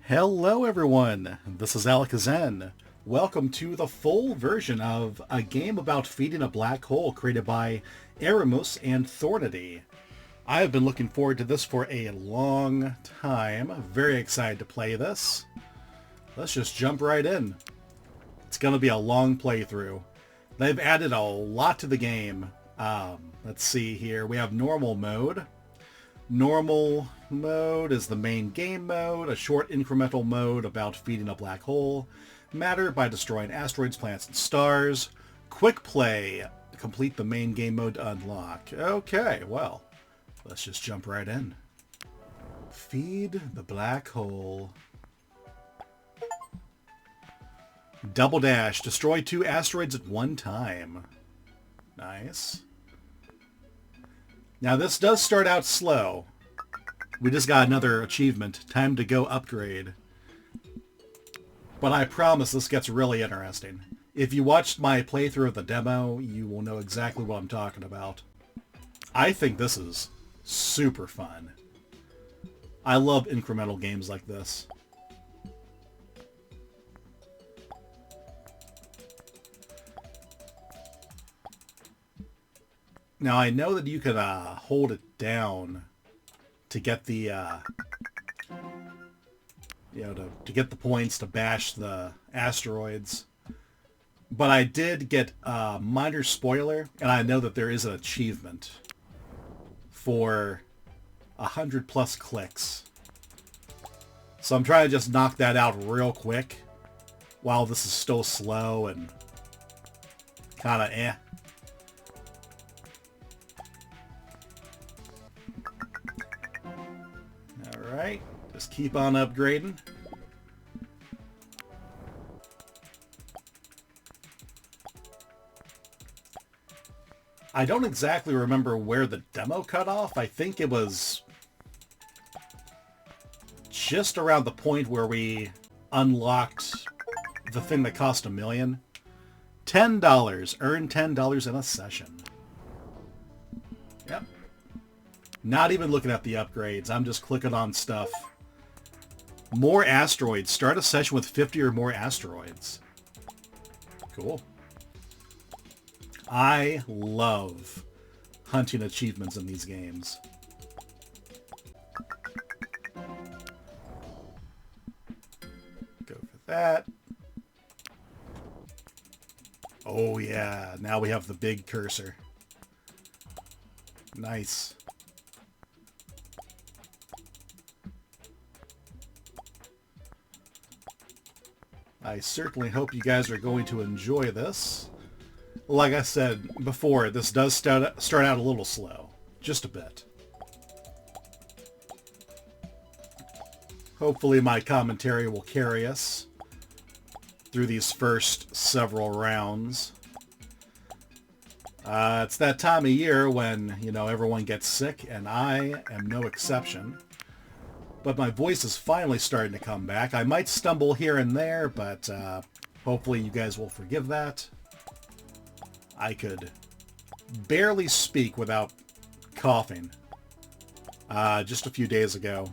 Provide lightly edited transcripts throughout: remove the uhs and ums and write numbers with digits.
Hello everyone, this is Alakazam. Welcome to the full version of a game about feeding a black hole created by Aramus and Thornity. I have been looking forward to this for a long time. Very excited to play this. Let's just jump right in. It's going to be a long playthrough. They've added a lot to the game. Let's see here. We have normal mode. Normal mode is the main game mode, a short incremental mode about feeding a black hole matter by destroying asteroids, planets, and stars. Quick play, complete the main game mode to unlock. Okay, well, let's just jump right in. Feed the black hole. Double dash, destroy 2 asteroids at one time. Nice. Now this does start out slow. We just got another achievement. Time to go upgrade. But I promise this gets really interesting. If you watched my playthrough of the demo, you will know exactly what I'm talking about. I think this is super fun. I love incremental games like this. Now I know that you could hold it down to get the to get the points to bash the asteroids, but I did get a minor spoiler, and I know that there is an achievement for 100+ clicks. So I'm trying to just knock that out real quick while this is still slow and kind of eh. Alright, just keep on upgrading. I don't exactly remember where the demo cut off. I think it was just around the point where we unlocked the thing that cost $1 million. $10. Earn $10 in a session. Yep. Not even looking at the upgrades. I'm just clicking on stuff. More asteroids. Start a session with 50 or more asteroids. Cool. I love hunting achievements in these games. Go for that. Oh yeah, now we have the big cursor. Nice. I certainly hope you guys are going to enjoy this. Like I said before, this does start out a little slow. Just a bit. Hopefully my commentary will carry us through these first several rounds. It's that time of year when, everyone gets sick, and I am no exception. But my voice is finally starting to come back. I might stumble here and there, but hopefully you guys will forgive that. I could barely speak without coughing just a few days ago.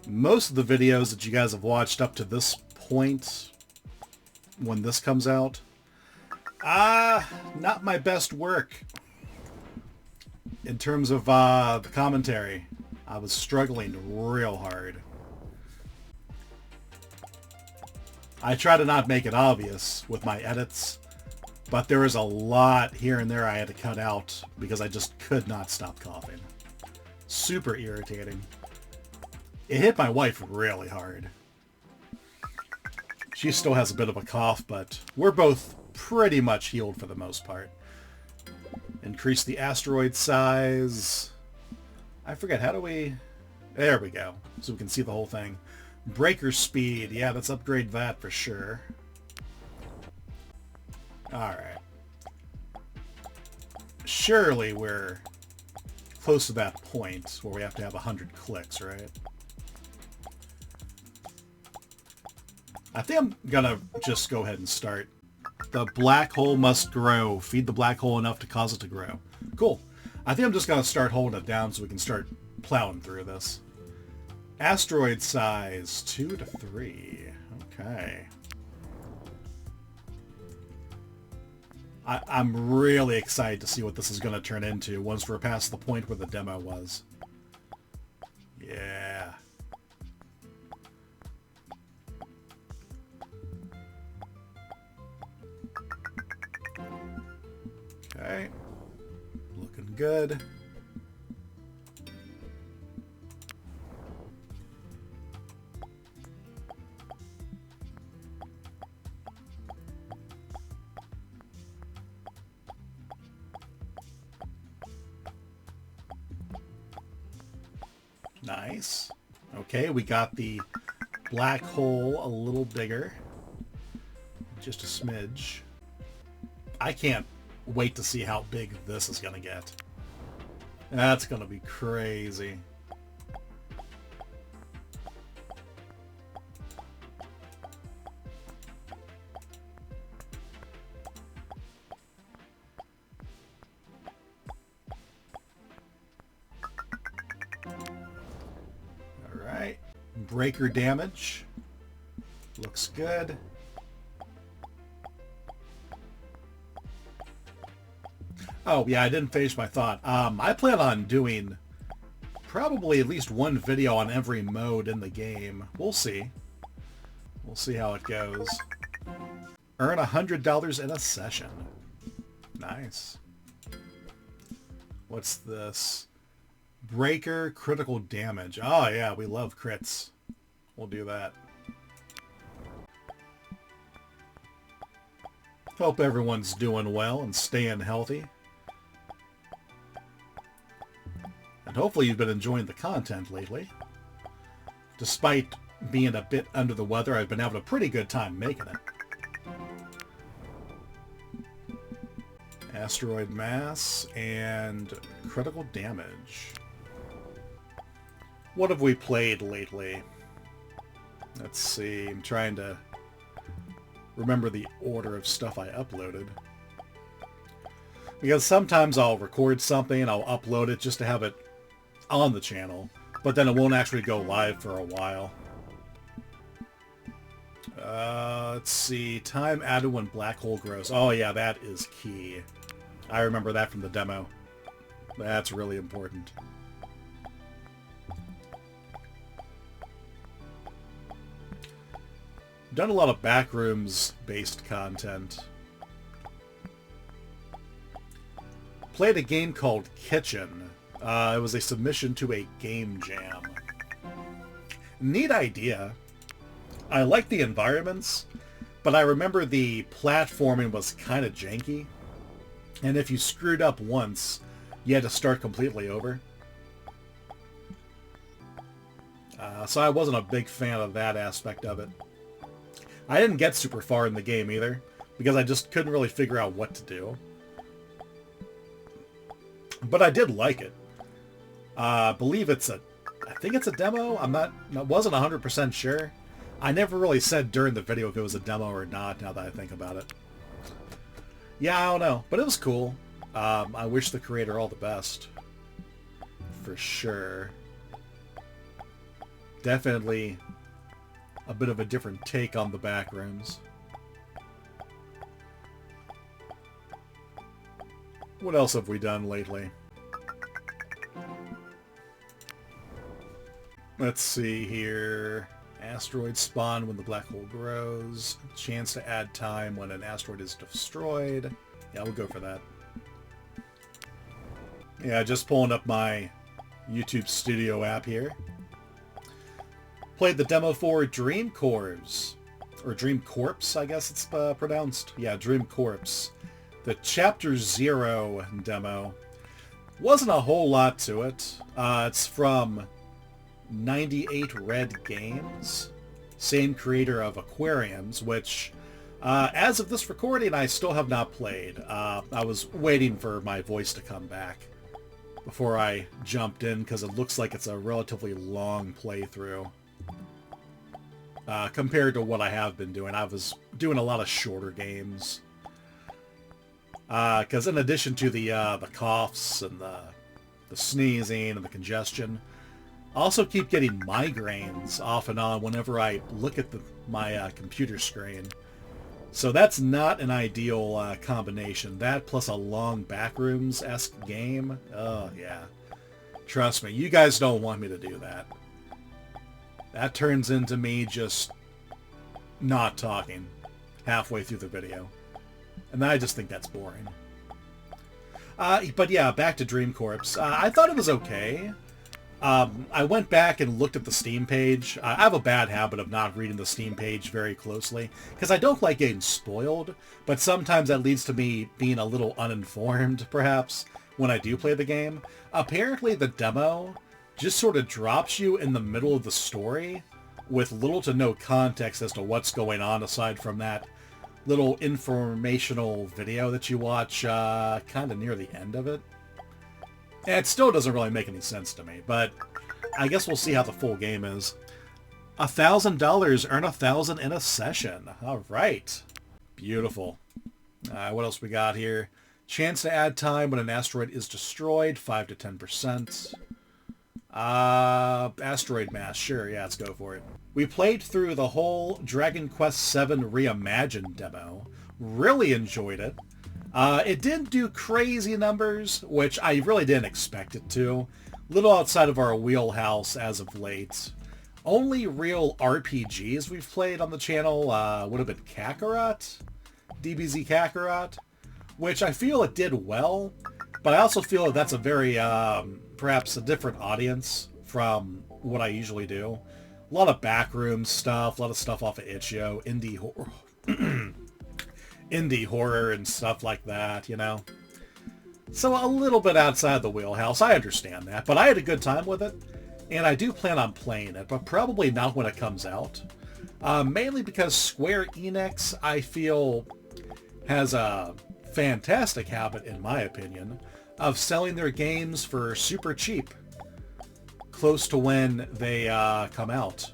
Most of the videos that you guys have watched up to this point, when this comes out, not my best work in terms of the commentary. I was struggling real hard. I try to not make it obvious with my edits, but there was a lot here and there I had to cut out because I just could not stop coughing. Super irritating. It hit my wife really hard. She still has a bit of a cough, but we're both pretty much healed for the most part. Increase the asteroid size. I forget, how do we... There we go. So we can see the whole thing. Breaker speed. Yeah, let's upgrade that for sure. Alright. Surely we're close to that point where we have to have 100 clicks, right? I think I'm gonna just go ahead and start. The black hole must grow. Feed the black hole enough to cause it to grow. Cool. I think I'm just gonna start holding it down so we can start plowing through this. Asteroid size, 2 to 3. Okay. I'm really excited to see what this is going to turn into once we're past the point where the demo was. Yeah. Okay. Looking good. Nice. Okay, we got the black hole a little bigger. Just a smidge. I can't wait to see how big this is going to get. That's going to be crazy. Alright. Breaker damage. Looks good. Oh, yeah, I didn't finish my thought. I plan on doing probably at least one video on every mode in the game. We'll see. We'll see how it goes. Earn $100 in a session. Nice. What's this? Breaker critical damage. Oh, yeah, we love crits. We'll do that. Hope everyone's doing well and staying healthy. And hopefully you've been enjoying the content lately. Despite being a bit under the weather, I've been having a pretty good time making it. Asteroid mass and critical damage. What have we played lately? Let's see. I'm trying to remember the order of stuff I uploaded. Because sometimes I'll record something and I'll upload it just to have it on the channel, but then it won't actually go live for a while. Let's see. Time added when black hole grows. Oh yeah, that is key. I remember that from the demo. That's really important. Done a lot of backrooms based content. Played a game called Kitchen. It was a submission to a game jam. Neat idea. I liked the environments, but I remember the platforming was kind of janky. And if you screwed up once, you had to start completely over. So I wasn't a big fan of that aspect of it. I didn't get super far in the game either, because I just couldn't really figure out what to do. But I did like it. I believe I think it's a demo. I wasn't 100% sure. I never really said during the video if it was a demo or not, now that I think about it. Yeah, I don't know, but it was cool. I wish the creator all the best. For sure. Definitely a bit of a different take on the backrooms. What else have we done lately? Let's see here. Asteroid spawn when the black hole grows. Chance to add time when an asteroid is destroyed. Yeah, we'll go for that. Yeah, just pulling up my YouTube Studio app here. Played the demo for Dream Corps. Or Dream Corpse, I guess it's pronounced. Yeah, Dream Corpse. The Chapter 0 demo. Wasn't a whole lot to it. It's from 98 Red Games. Same creator of Aquariums, which, as of this recording, I still have not played. I was waiting for my voice to come back before I jumped in, because it looks like it's a relatively long playthrough. Compared to what I have been doing. I was doing a lot of shorter games. Because in addition to the coughs and the sneezing and the congestion, also keep getting migraines off and on whenever I look at my computer screen. So that's not an ideal combination. That plus a long Backrooms-esque game. Oh, yeah. Trust me, you guys don't want me to do that. That turns into me just not talking halfway through the video. And I just think that's boring. But yeah, back to Dream Corps. I thought it was okay. I went back and looked at the Steam page. I have a bad habit of not reading the Steam page very closely, because I don't like getting spoiled, but sometimes that leads to me being a little uninformed, perhaps, when I do play the game. Apparently the demo just sort of drops you in the middle of the story with little to no context as to what's going on aside from that little informational video that you watch kind of near the end of it. It still doesn't really make any sense to me, but I guess we'll see how the full game is. $1,000, earn 1,000 in a session. All right. Beautiful. What else we got here? Chance to add time when an asteroid is destroyed, 5 to 10%. Asteroid mass, sure, yeah, let's go for it. We played through the whole Dragon Quest VII Reimagined demo. Really enjoyed it. It didn't do crazy numbers, which I really didn't expect it to. Little outside of our wheelhouse as of late. Only real RPGs we've played on the channel would have been Kakarot, DBZ Kakarot, which I feel it did well, but I also feel that that's a very, perhaps a different audience from what I usually do. A lot of backroom stuff, a lot of stuff off of itch.io, indie horror. Indie horror and stuff like that, you know. So a little bit outside the wheelhouse, I understand that, but I had a good time with it, and I do plan on playing it, but probably not when it comes out. Mainly because Square Enix, I feel, has a fantastic habit, in my opinion, of selling their games for super cheap, close to when they come out.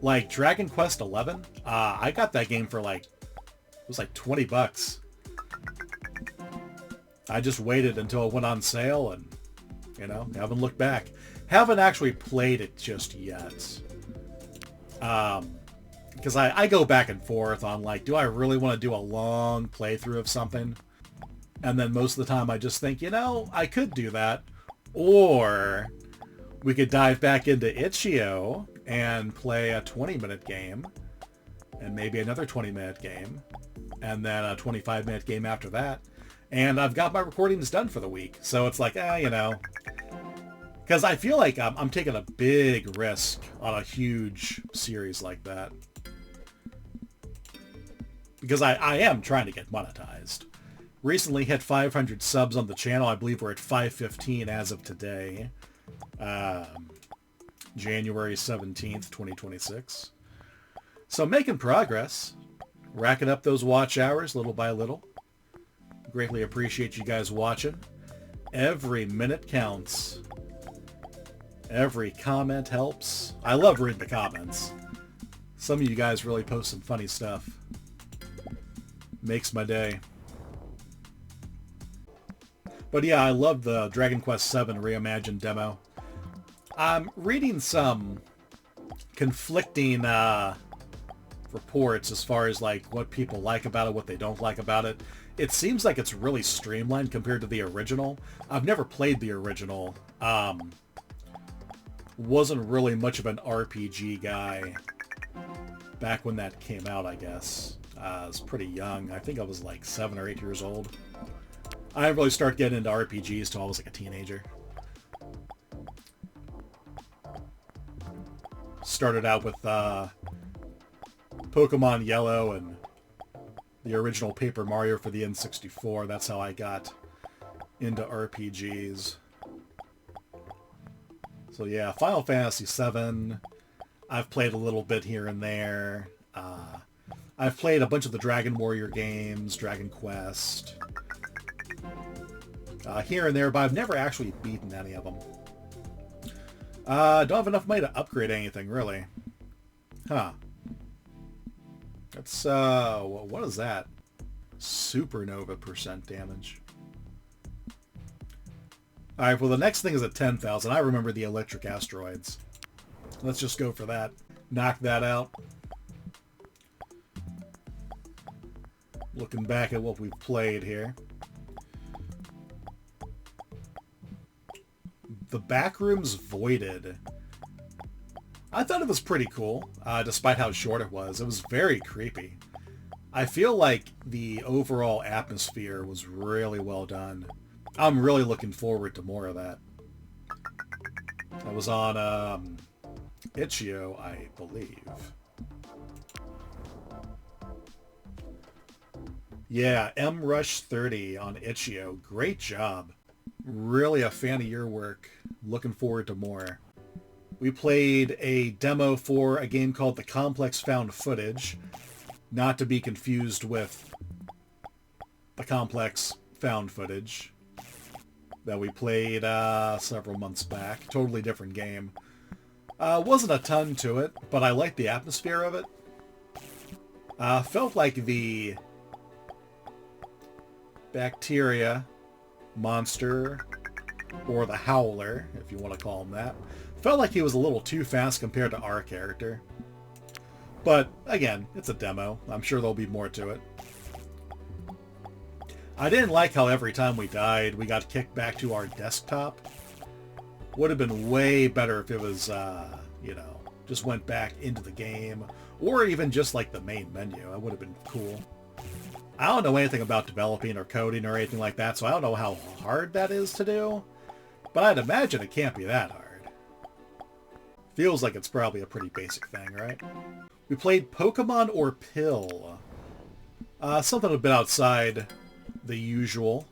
Like Dragon Quest XI, I got that game for like, it was like 20 bucks. I just waited until it went on sale and, you know, haven't looked back. Haven't actually played it just yet. Because I go back and forth on like, do I really want to do a long playthrough of something? And then most of the time I just think, you know, I could do that. Or we could dive back into itch.io and play a 20-minute game. And maybe another 20-minute game. And then a 25-minute game after that. And I've got my recordings done for the week. So it's like, you know. Because I feel like I'm taking a big risk on a huge series like that. Because I am trying to get monetized. Recently hit 500 subs on the channel. I believe we're at 515 as of today. January 17th, 2026. So making progress. Racking up those watch hours little by little. Greatly appreciate you guys watching. Every minute counts. Every comment helps. I love reading the comments. Some of you guys really post some funny stuff. Makes my day. But yeah, I love the Dragon Quest VII Reimagined demo. I'm reading some conflicting reports as far as like what people like about it, what they don't like about it. It seems like it's really streamlined compared to the original. I've never played the original. Wasn't really much of an RPG guy back when that came out, I guess. I was pretty young. I think I was like 7 or 8 years old. I didn't really start getting into RPGs till I was like a teenager. Started out with Pokemon Yellow and the original Paper Mario for the N64. That's how I got into RPGs. So yeah, Final Fantasy VII. I've played a little bit here and there. I've played a bunch of the Dragon Warrior games, Dragon Quest. Here and there, but I've never actually beaten any of them. Don't have enough money to upgrade anything, really. Huh. That's, what is that? Supernova % damage. All right, well, the next thing is at 10,000. I remember the electric asteroids. Let's just go for that. Knock that out. Looking back at what we've played here. The Backroom's Voided. I thought it was pretty cool, despite how short it was. It was very creepy. I feel like the overall atmosphere was really well done. I'm really looking forward to more of that. That was on Itch.io, I believe. Yeah, MRush30 on Itch.io. Great job. Really a fan of your work. Looking forward to more. We played a demo for a game called The Complex Found Footage. Not to be confused with The Complex Found Footage that we played several months back. Totally different game. Wasn't a ton to it, but I liked the atmosphere of it. Felt like the bacteria monster, or the Howler, if you want to call him that, felt like he was a little too fast compared to our character. But, again, it's a demo. I'm sure there'll be more to it. I didn't like how every time we died, we got kicked back to our desktop. Would have been way better if it was, you know, just went back into the game, or even just like the main menu. That would have been cool. I don't know anything about developing or coding or anything like that, so I don't know how hard that is to do, but I'd imagine it can't be that hard. Feels like it's probably a pretty basic thing, right? We played Pokemon or Pill. Something a bit outside the usual.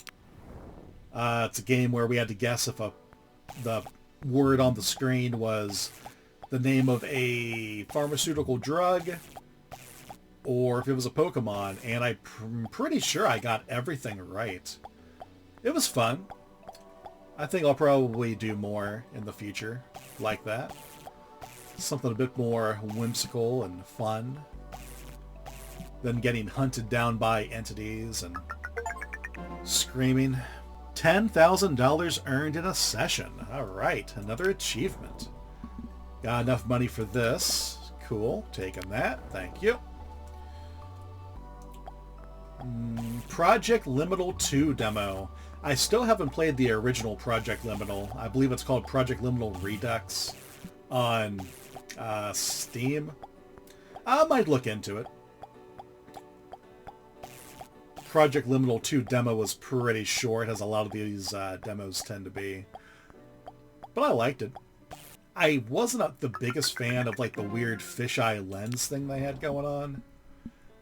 It's a game where we had to guess if the word on the screen was the name of a pharmaceutical drug, or if it was a Pokemon, and I'm pretty sure I got everything right. It was fun. I think I'll probably do more in the future like that. Something a bit more whimsical and fun than getting hunted down by entities and screaming. $10,000 earned in a session. All right, another achievement. Got enough money for this. Cool, taking that. Thank you. Project Liminal 2 demo. I still haven't played the original Project Liminal. I believe it's called Project Liminal Redux on Steam. I might look into it. Project Liminal 2 demo was pretty short, as a lot of these demos tend to be. But I liked it. I wasn't the biggest fan of like the weird fisheye lens thing they had going on.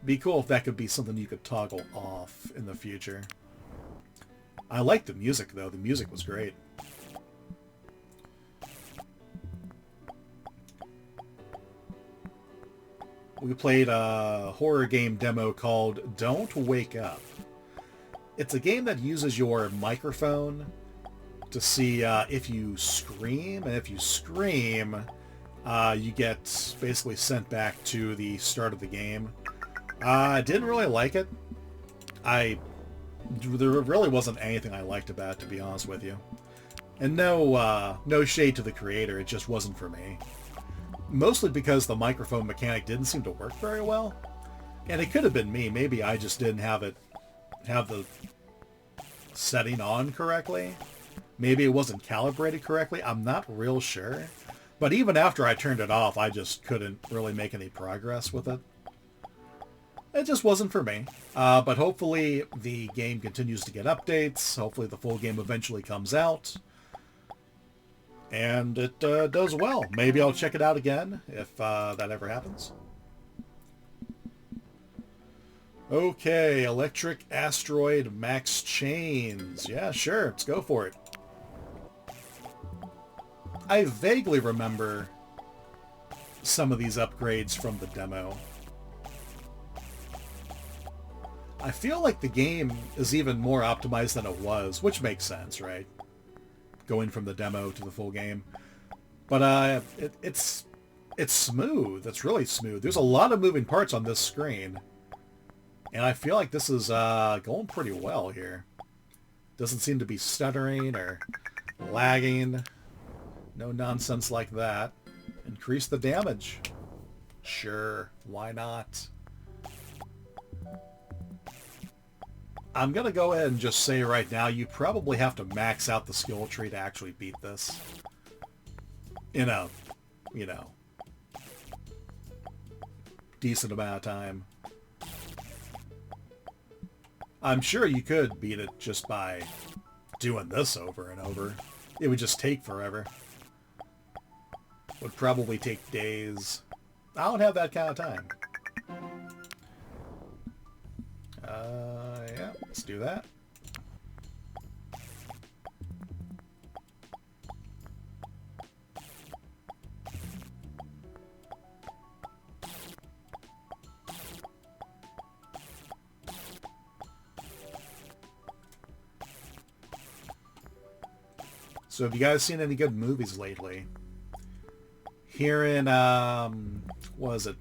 Be cool if that could be something you could toggle off in the future. I liked the music, though. The music was great. We played a horror game demo called Don't Wake Up. It's a game that uses your microphone to see if you scream, and if you scream, you get basically sent back to the start of the game. I didn't really like it. There really wasn't anything I liked about it, to be honest with you. And no shade to the creator, it just wasn't for me. Mostly because the microphone mechanic didn't seem to work very well. And it could have been me. Maybe I just didn't have the setting on correctly. Maybe it wasn't calibrated correctly. I'm not real sure. But even after I turned it off, I just couldn't really make any progress with it. It just wasn't for me. But hopefully the game continues to get updates. Hopefully the full game eventually comes out. And it does well. Maybe I'll check it out again if that ever happens. Okay, Electric Asteroid Max Chains. Yeah, sure, let's go for it. I vaguely remember some of these upgrades from the demo. I feel like the game is even more optimized than it was, which makes sense, right? Going from the demo to the full game. But it's smooth. It's really smooth. There's a lot of moving parts on this screen. And I feel like this is going pretty well here. Doesn't seem to be stuttering or Lagging. No nonsense like that. Increase the damage. Sure, why not? I'm going to go ahead and just say right now, you probably have to max out the skill tree to actually beat this. In a, decent amount of time. I'm sure you could beat it just by doing this over and over. It would just take forever. Would probably take days. I don't have that kind of time. Yeah, let's do that. So have you guys seen any good movies lately? Here in, what is it,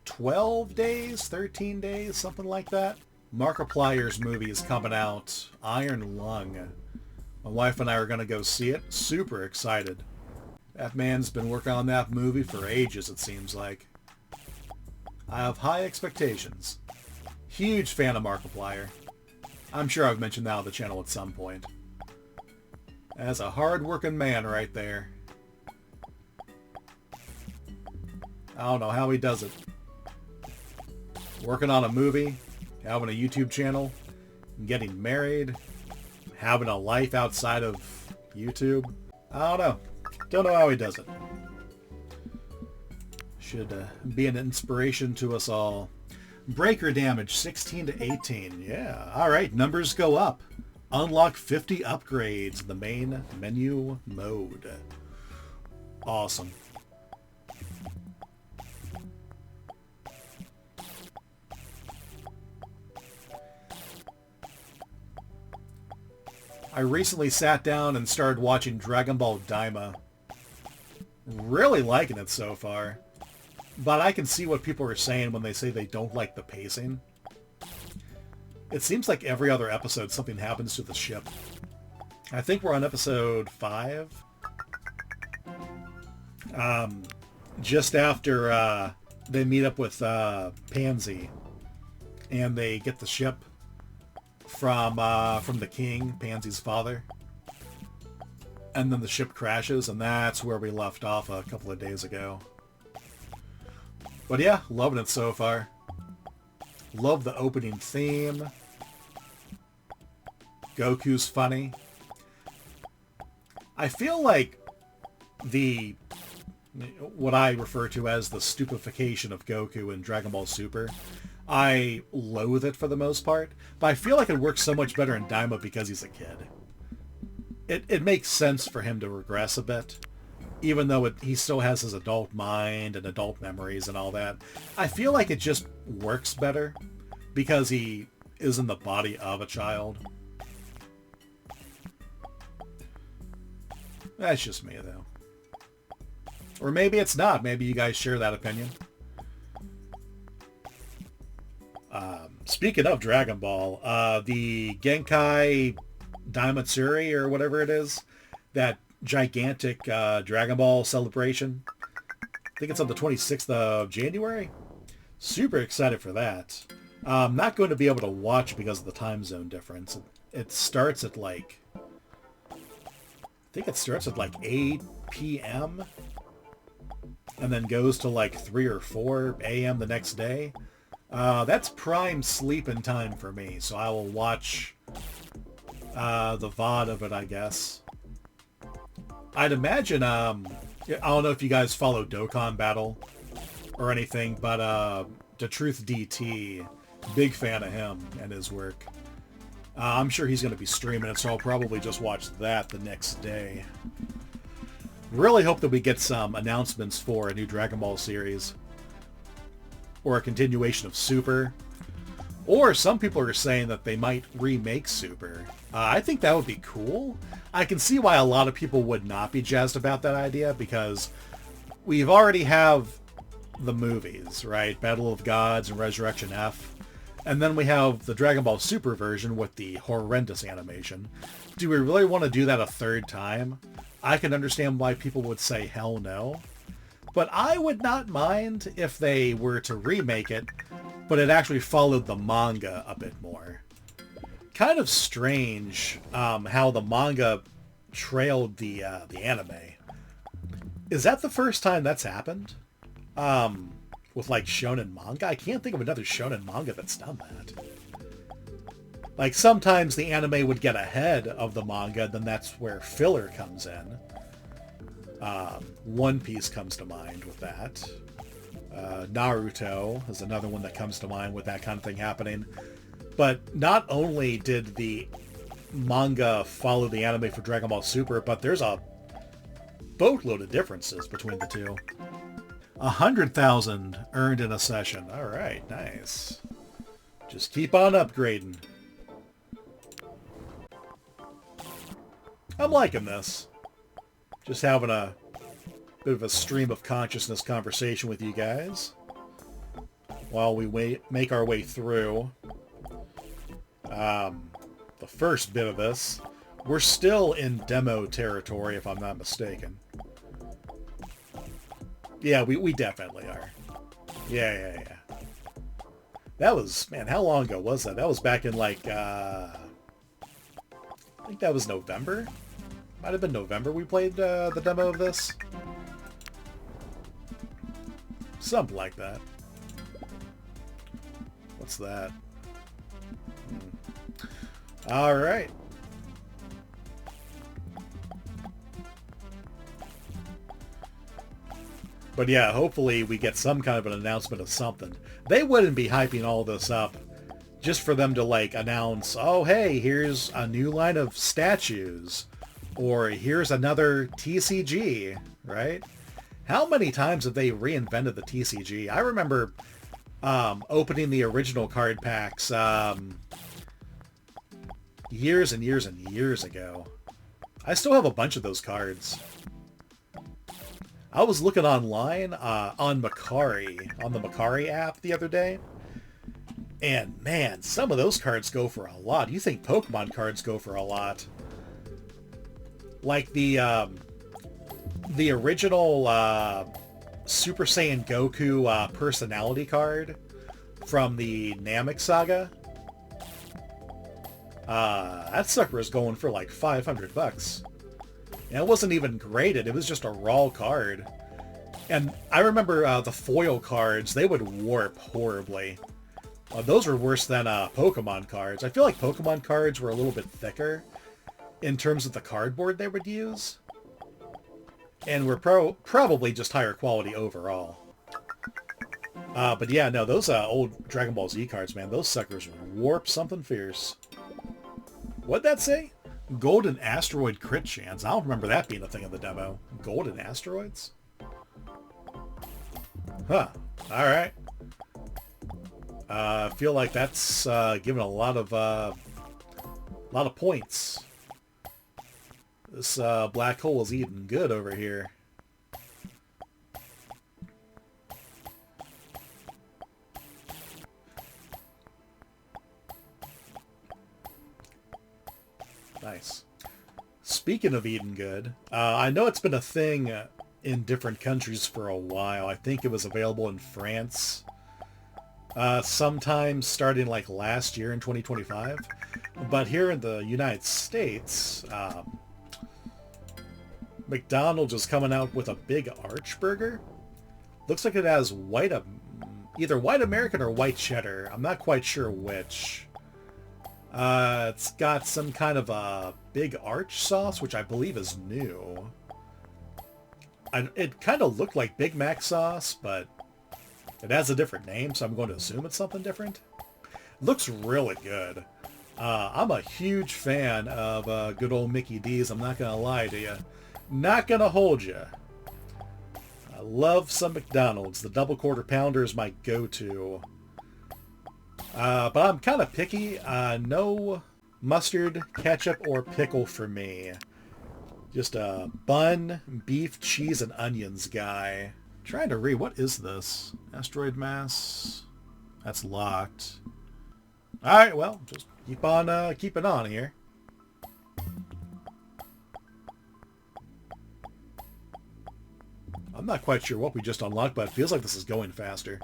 12 days, 13 days, something like that? Markiplier's movie is coming out, Iron Lung. My wife and I are going to go see it. Super excited. That man's been working on that movie for ages, it seems like. I have high expectations. Huge fan of Markiplier. I'm sure I've mentioned that on the channel at some point. That's a hard-working man right there. I don't know how he does it. Working on a movie, having a YouTube channel, getting married, having a life outside of YouTube. I don't know. Don't know how he does it. Should be an inspiration to us all. Breaker damage, 16 to 18. Yeah, alright, numbers go up. Unlock 50 upgrades in the main menu mode. Awesome. I recently sat down and started watching Dragon Ball Daima. Really liking it so far. But I can see what people are saying when they say they don't like the pacing. It seems like every other episode something happens to the ship. I think we're on episode 5. Just after they meet up with Pansy. And they get the ship from the king, Pansy's father. And then the ship crashes, and that's where we left off a couple of days ago. But yeah, loving it so far. Love the opening theme. Goku's funny. I feel like what I refer to as the stupefaction of Goku in Dragon Ball Super, I loathe it for the most part, but I feel like it works so much better in Daima because he's a kid. It makes sense for him to regress a bit, even though he still has his adult mind and adult memories and all that. I feel like it just works better because he is in the body of a child. That's just me, though. Or maybe it's not. Maybe you guys share that opinion. Speaking of Dragon Ball, the Genkai Daimatsuri, or whatever it is, that gigantic Dragon Ball celebration. I think it's on the 26th of January. Super excited for that. I'm not going to be able to watch because of the time zone difference. It starts at like... I think it starts at like 8 p.m. and then goes to like 3 or 4 a.m. the next day. That's prime sleeping time for me, so I will watch the VOD of it, I guess. I'd imagine, I don't know if you guys follow Dokkan Battle or anything, but the Truth DT, big fan of him and his work. I'm sure he's going to be streaming it, so I'll probably just watch that the next day. Really hope that we get some announcements for a new Dragon Ball series. Or a continuation of Super. Or some people are saying that they might remake Super. I think that would be cool. I can see why a lot of people would not be jazzed about that idea, because we've already have the movies, right? Battle of Gods and Resurrection F. And then we have the Dragon Ball Super version with the horrendous animation. Do we really want to do that a third time? I can understand why people would say hell no. But I would not mind if they were to remake it, but it actually followed the manga a bit more. Kind of strange how the manga trailed the anime. Is that the first time that's happened? With like shonen manga? I can't think of another shonen manga that's done that. Like sometimes the anime would get ahead of the manga, then that's where filler comes in. One Piece comes to mind with that. Naruto is another one that comes to mind with that kind of thing happening. But not only did the manga follow the anime for Dragon Ball Super, but there's a boatload of differences between the two. 100,000 earned in a session. All right, nice. Just keep on upgrading. I'm liking this. Just having a bit of a stream of consciousness conversation with you guys while we make our way through the first bit of this. We're still in demo territory, if I'm not mistaken. Yeah, we definitely are. Yeah. That was, man, how long ago was that? That was back in like, I think that was November? Might have been November we played the demo of this. Something like that. What's that? Alright. But yeah, hopefully we get some kind of an announcement of something. They wouldn't be hyping all this up just for them to like announce, oh hey, here's a new line of statues. Or here's another TCG, right? How many times have they reinvented the TCG? I remember opening the original card packs years and years and years ago. I still have a bunch of those cards. I was looking online on Macari, on the Macari app the other day. And man, some of those cards go for a lot. You think Pokemon cards go for a lot. Like the original Super Saiyan Goku personality card from the Namek Saga. That sucker is going for like $500. And it wasn't even graded. It was just a raw card. And I remember the foil cards, they would warp horribly. Those were worse than Pokemon cards. I feel like Pokemon cards were a little bit thicker in terms of the cardboard they would use. And were probably just higher quality overall. But yeah, no, those old Dragon Ball Z cards, man, those suckers warp something fierce. What'd that say? Golden asteroid crit chance. I don't remember that being a thing in the demo. Golden asteroids? Huh. Alright. I feel like that's given a lot of points. This black hole is eating good over here. Nice. Speaking of eating good, I know it's been a thing in different countries for a while. I think it was available in France sometime starting like last year in 2025. But here in the United States, McDonald's is coming out with a big arch burger. Looks like it has either white American or white cheddar. I'm not quite sure which. It's got some kind of a big arch sauce, which I believe is new. It kind of looked like Big Mac sauce, but it has a different name, so I'm going to assume it's something different. Looks really good. I'm a huge fan of good old Mickey D's. I'm not going to lie to you. Not going to hold you. I love some McDonald's. The double quarter pounder is my go-to. But I'm kind of picky. No mustard, ketchup, or pickle for me. Just a bun, beef, cheese, and onions guy. Trying to read, what is this? Asteroid mass. That's locked. Alright, well, just keep on keeping on here. I'm not quite sure what we just unlocked, but it feels like this is going faster.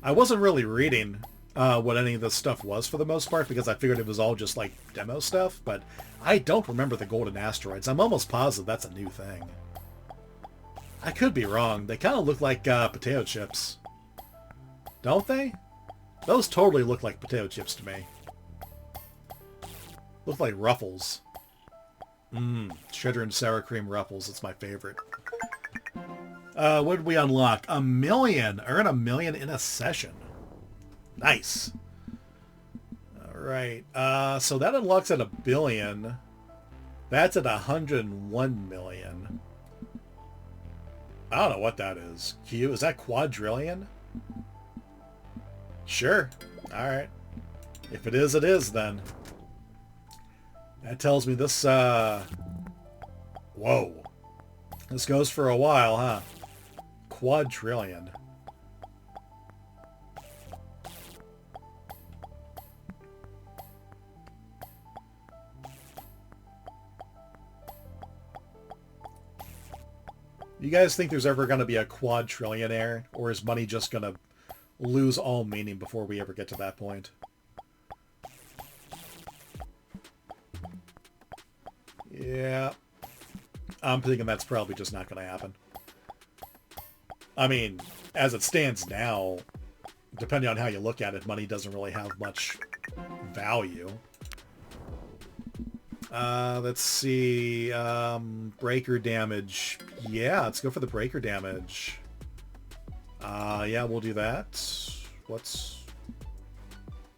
I wasn't really reading what any of this stuff was for the most part, because I figured it was all just like demo stuff, but I don't remember the golden asteroids. I'm almost positive that's a new thing. I could be wrong. They kind of look like potato chips. Don't they? Those totally look like potato chips to me. Look like Ruffles. Cheddar and sour cream Ruffles. It's my favorite. What did we unlock? 1 million. Earn 1 million in a session. Nice. Alright. So that unlocks at 1 billion. That's at 101 million. I don't know what that is. Q? Is that quadrillion? Sure. Alright. If it is then. That tells me this, Whoa. This goes for a while, huh? Quadrillion. You guys think there's ever going to be a quadrillionaire? Or is money just going to lose all meaning before we ever get to that point? Yeah. I'm thinking that's probably just not going to happen. I mean, as it stands now, depending on how you look at it, money doesn't really have much value. Let's see. Breaker damage. Yeah, let's go for the breaker damage. Yeah, we'll do that. What's...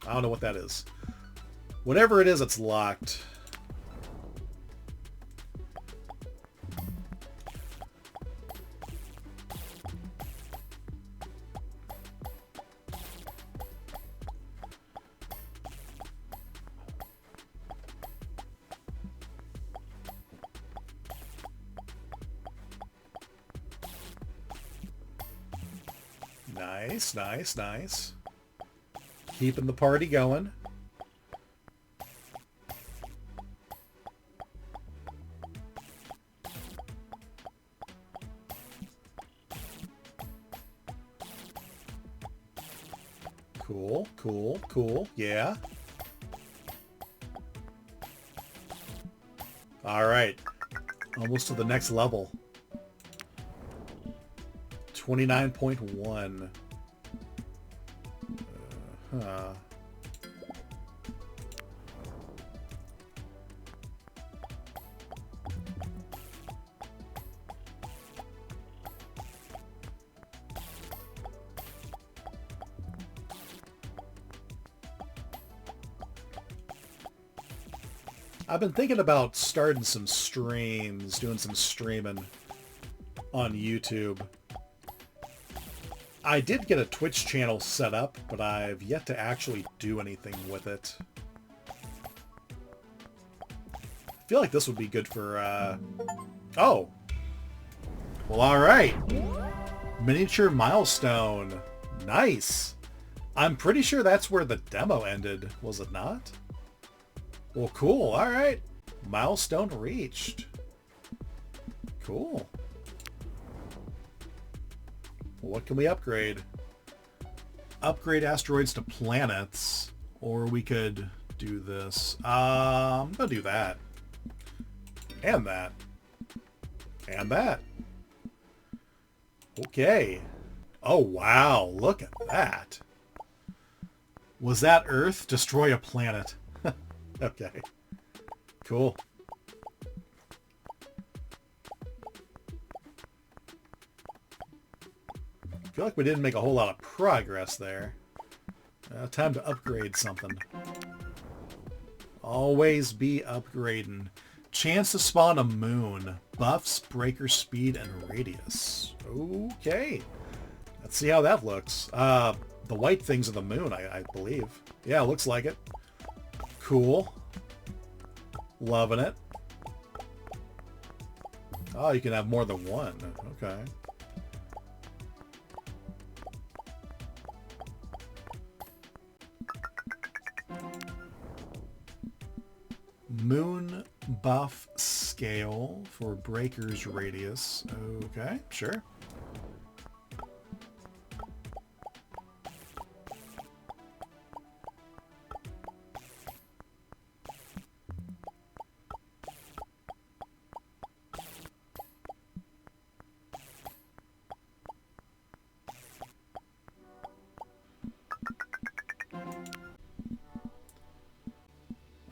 I don't know what that is. Whatever it is, it's locked. Nice, nice, nice. Keeping the party going. Cool, cool, cool. Yeah. All right. Almost to the next level. 29.1. I've been thinking about starting some streams, doing some streaming on YouTube. I did get a Twitch channel set up, but I've yet to actually do anything with it. I feel like this would be good for, Oh! Well, alright! Miniature milestone. Nice! I'm pretty sure that's where the demo ended, was it not? Well, cool, alright. Milestone reached. Cool. What can we upgrade? Upgrade asteroids to planets. Or we could do this. I'm gonna do that. And that. And that. Okay. Oh, wow. Look at that. Was that Earth? Destroy a planet. Okay. Cool. I feel like we didn't make a whole lot of progress there. Time to upgrade something. Always be upgrading. Chance to spawn a moon. Buffs, breaker speed, and radius. Okay. Let's see how that looks. The white things are the moon, I believe. Yeah, looks like it. Cool. Loving it. Oh, you can have more than one. Okay. Moon buff scale for breaker's radius. Okay, sure.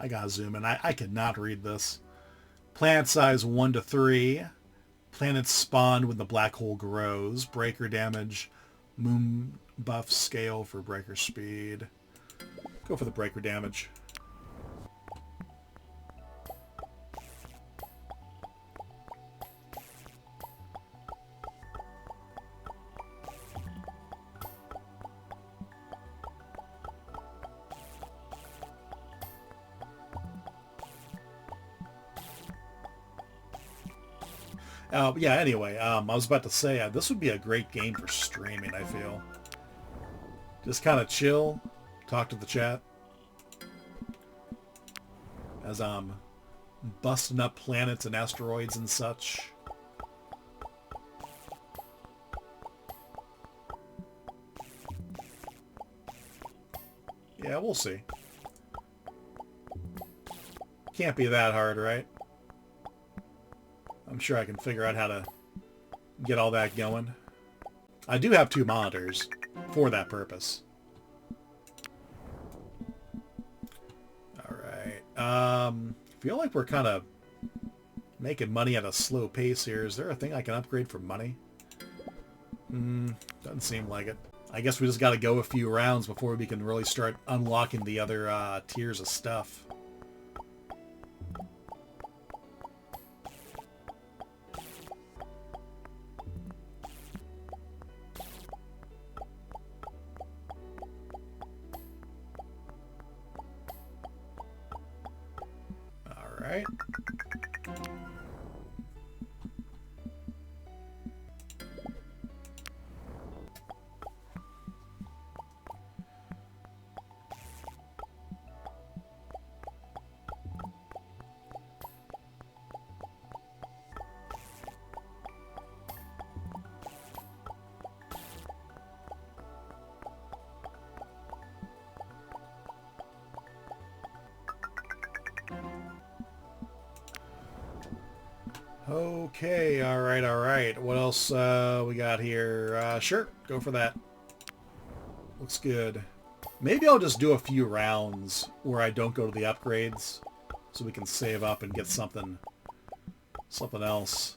I gotta zoom in. I cannot read this. Planet size 1 to 3. Planets spawn when the black hole grows. Breaker damage. Moon buff scale for breaker speed. Go for the breaker damage. Yeah, anyway, I was about to say, this would be a great game for streaming, I feel. Just kind of chill, talk to the chat. As I'm busting up planets and asteroids and such. Yeah, we'll see. Can't be that hard, right? I'm sure I can figure out how to get all that going. I do have 2 monitors for that purpose. Alright. Feel like we're kind of making money at a slow pace here. Is there a thing I can upgrade for money? Doesn't seem like it. I guess we just got to go a few rounds before we can really start unlocking the other tiers of stuff. Alright. Okay, alright. What else we got here? Sure, go for that. Looks good. Maybe I'll just do a few rounds where I don't go to the upgrades, so we can save up and get something else.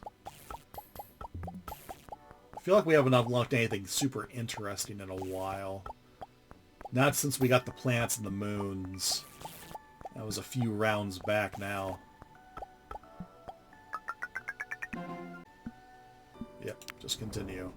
I feel like we haven't unlocked anything super interesting in a while. Not since we got the planets and the moons. That was a few rounds back now. Yep, just continue.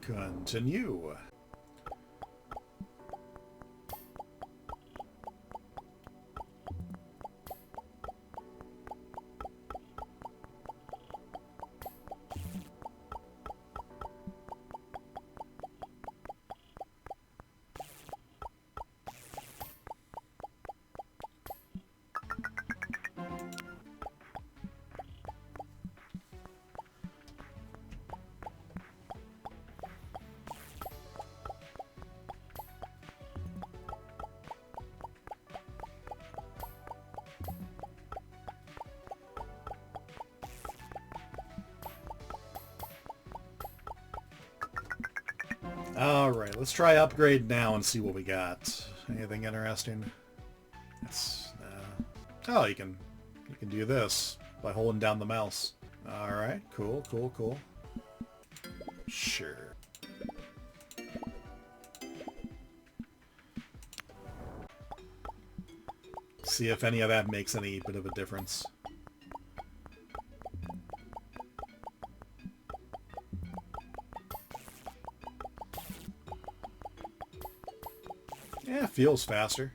Continue. Alright, let's try upgrade now and see what we got. Anything interesting? It's, oh, you can do this by holding down the mouse. Alright, cool. Sure. See if any of that makes any bit of a difference. that feels faster.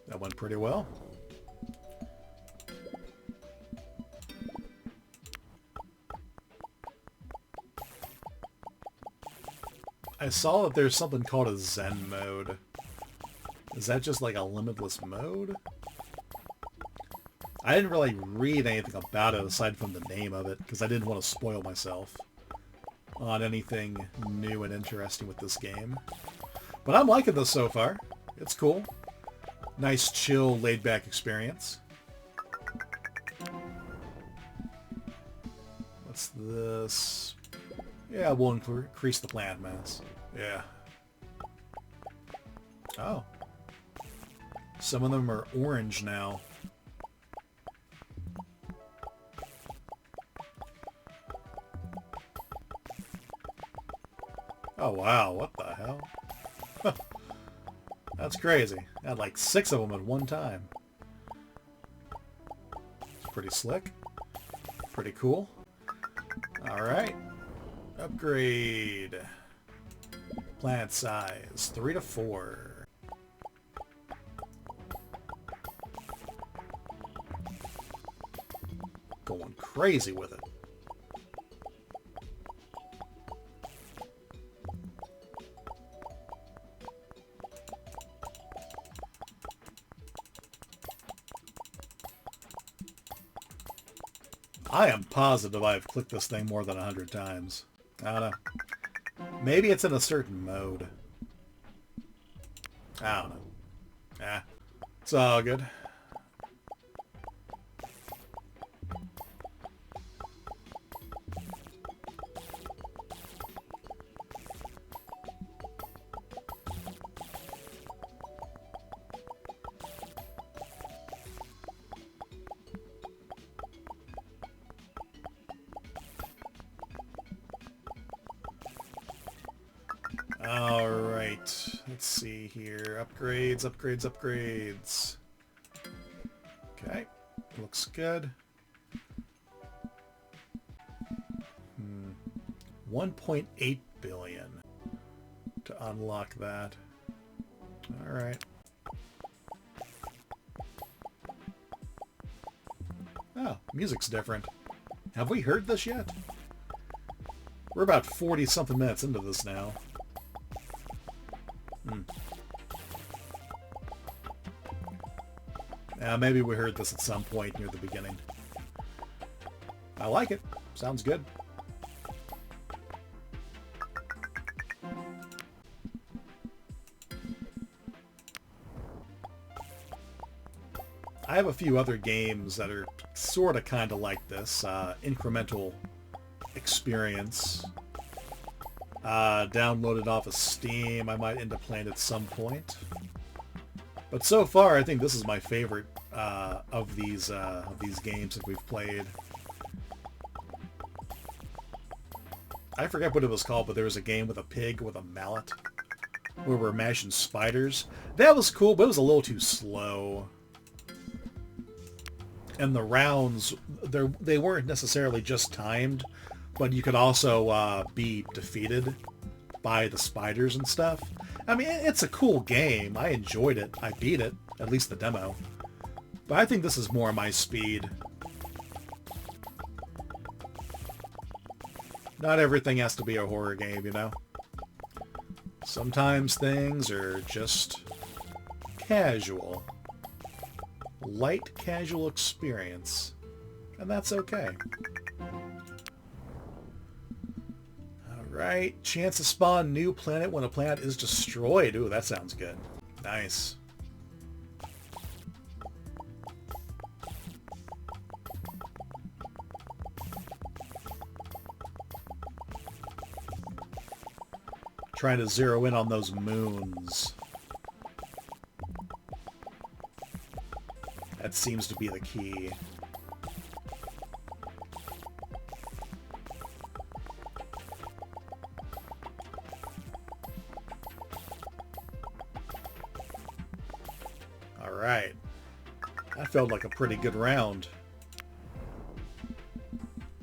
That went pretty well. I saw that there's something called a Zen mode. Is that just like a limitless mode? I didn't really read anything about it aside from the name of it, because I didn't want to spoil myself on anything new and interesting with this game. But I'm liking this so far. It's cool. Nice, chill, laid-back experience. What's this? Yeah, we'll increase the plant mass. Yeah. Oh. Some of them are orange now. Oh, wow. What the hell? That's crazy. I had like 6 of them at one time. It's pretty slick. Pretty cool. Alright. Upgrade. Plant size 3 to 4. Going crazy with it. I am positive I've clicked this thing more than 100 times. I don't know. Maybe it's in a certain mode. I don't know. It's all good. Alright, let's see here. Upgrades, upgrades, upgrades. Okay, looks good. 1.8 billion to unlock that. Alright. Oh, music's different. Have we heard this yet? We're about 40-something minutes into this now. Maybe we heard this at some point near the beginning. I like it. Sounds good. I have a few other games that are sort of kind of like this. Incremental experience. Downloaded off of Steam. I might end up playing at some point. But so far, I think this is my favorite of these games that we've played. I forget what it was called, but there was a game with a pig with a mallet where we're mashing spiders. That was cool, but it was a little too slow. And the rounds, they weren't necessarily just timed, but you could also be defeated by the spiders and stuff. I mean, it's a cool game. I enjoyed it. I beat it, at least the demo. But I think this is more my speed. Not everything has to be a horror game, you know? Sometimes things are just casual. Light, casual experience. And that's okay. Alright, chance to spawn new planet when a planet is destroyed. Ooh, that sounds good. Nice. Trying to zero in on those moons. That seems to be the key. Alright. felt like a pretty good round.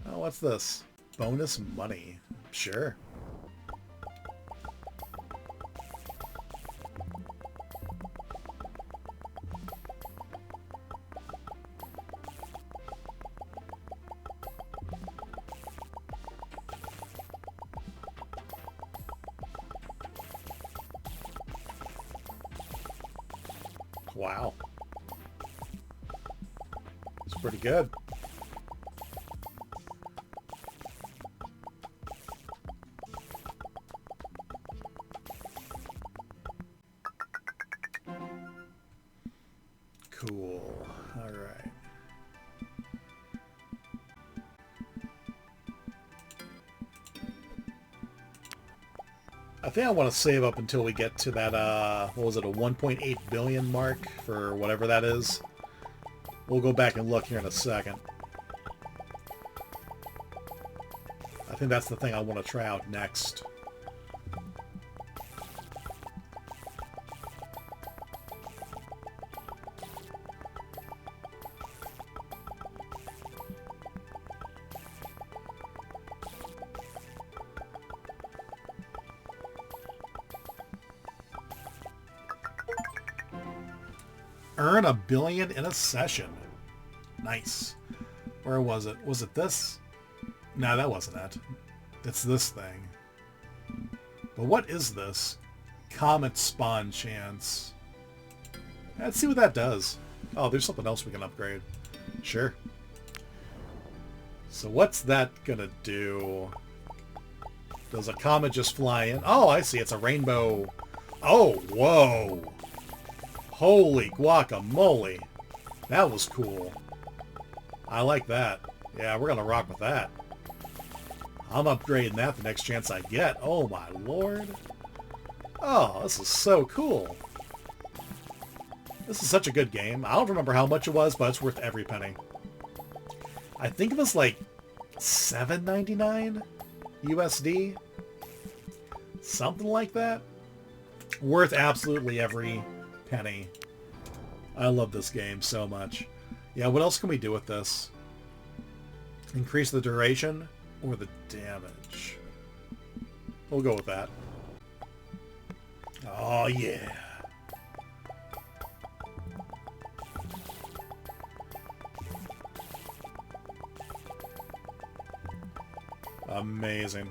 Oh, what's this? Bonus money. Sure. Wow. It's pretty good. Cool. All right. I think I want to save up until we get to that, what was it, a 1.8 billion mark for whatever that is. We'll go back and look here in a second. I think that's the thing I want to try out next. Earn $1 billion in a session. Nice. Where was it? Was it this? No, that wasn't it. It's this thing. But what is this? Comet spawn chance. Let's see what that does. Oh, there's something else we can upgrade. Sure. So what's that gonna do? Does a comet just fly in? Oh, I see. It's a rainbow. Oh, whoa. Holy guacamole. That was cool. I like that. Yeah, we're going to rock with that. I'm upgrading that the next chance I get. Oh my lord. Oh, this is so cool. This is such a good game. I don't remember how much it was, but it's worth every penny. I think it was like $7.99 USD. Something like that. Worth absolutely every penny. I love this game so much. Yeah, what else can we do with this? Increase the duration or the damage? We'll go with that. Oh, yeah. Amazing.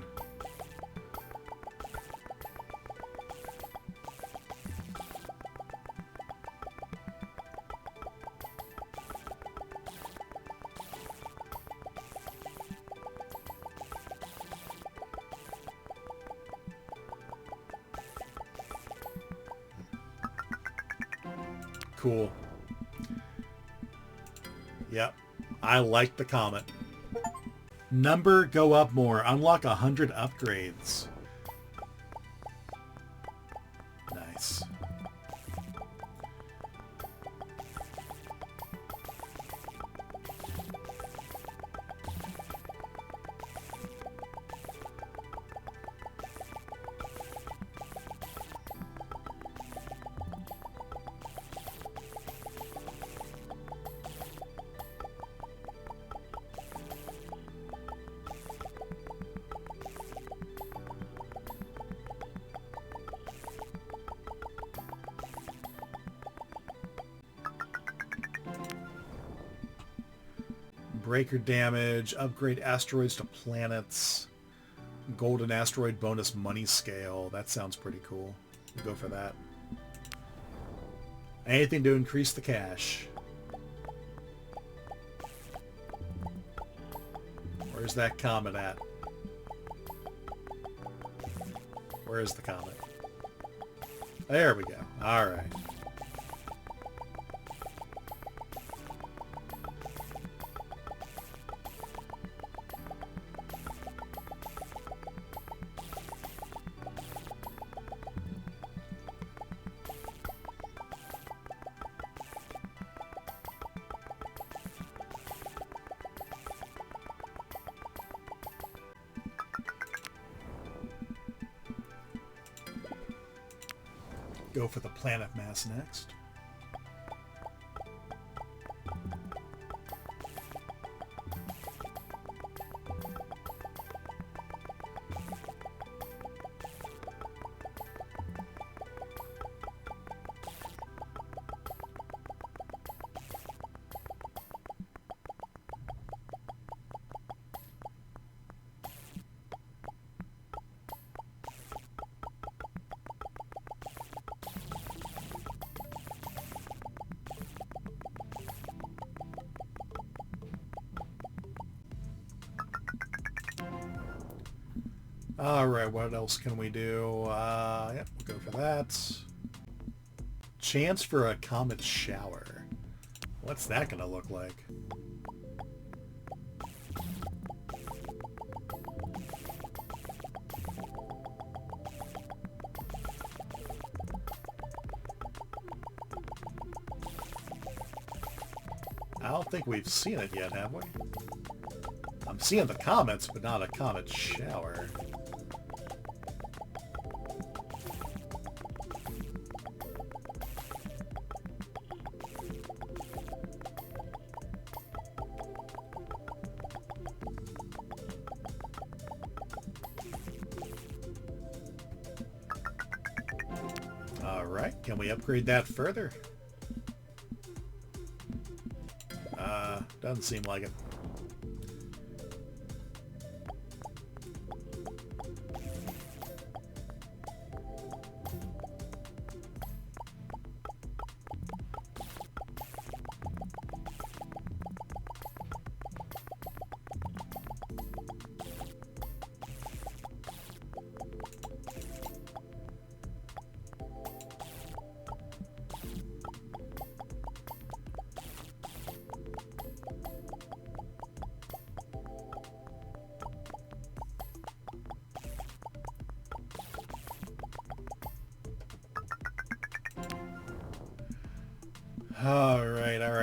Cool. Yep. I like the comet. Number go up more. Unlock 100 upgrades. Nice. Breaker damage, upgrade asteroids to planets, golden asteroid bonus money scale. That sounds pretty cool. We'll go for that. Anything to increase the cash. Where's that comet at? Where is the comet? There we go. All right. Go for the planet mass next. Alright, what else can we do? Yep, we'll go for that. Chance for a comet shower. What's that gonna look like? I don't think we've seen it yet, have we? I'm seeing the comets, but not a comet shower. Alright, can we upgrade that further? Doesn't seem like it.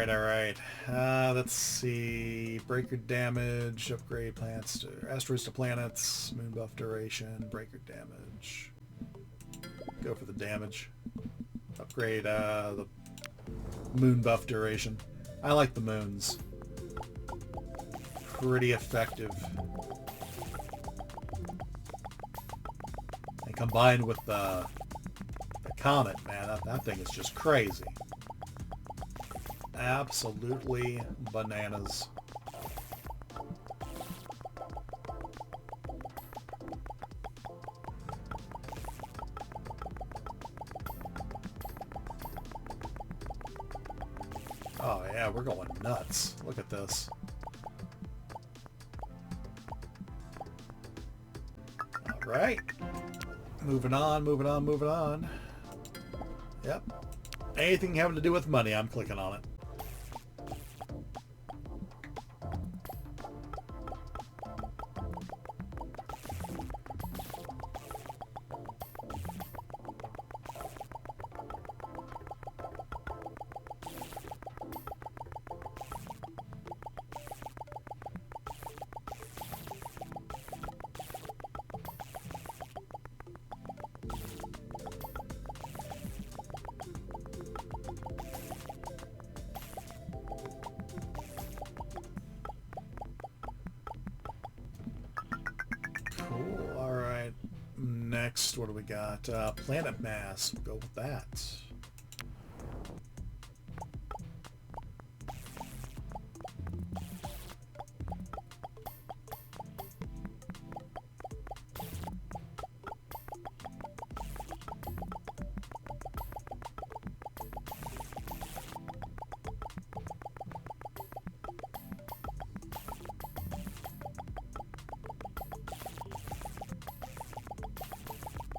Alright. Let's see. Breaker damage, upgrade planets to asteroids to planets, moon buff duration, breaker damage. Go for the damage. Upgrade the moon buff duration. I like the moons. Pretty effective. And combined with the comet, man, that thing is just crazy. Absolutely bananas. Oh yeah, we're going nuts. Look at this. Alright. Moving on. Yep. Anything having to do with money, I'm clicking on it. Cool. All right. Next, what do we got? Planet mass. We'll go with that.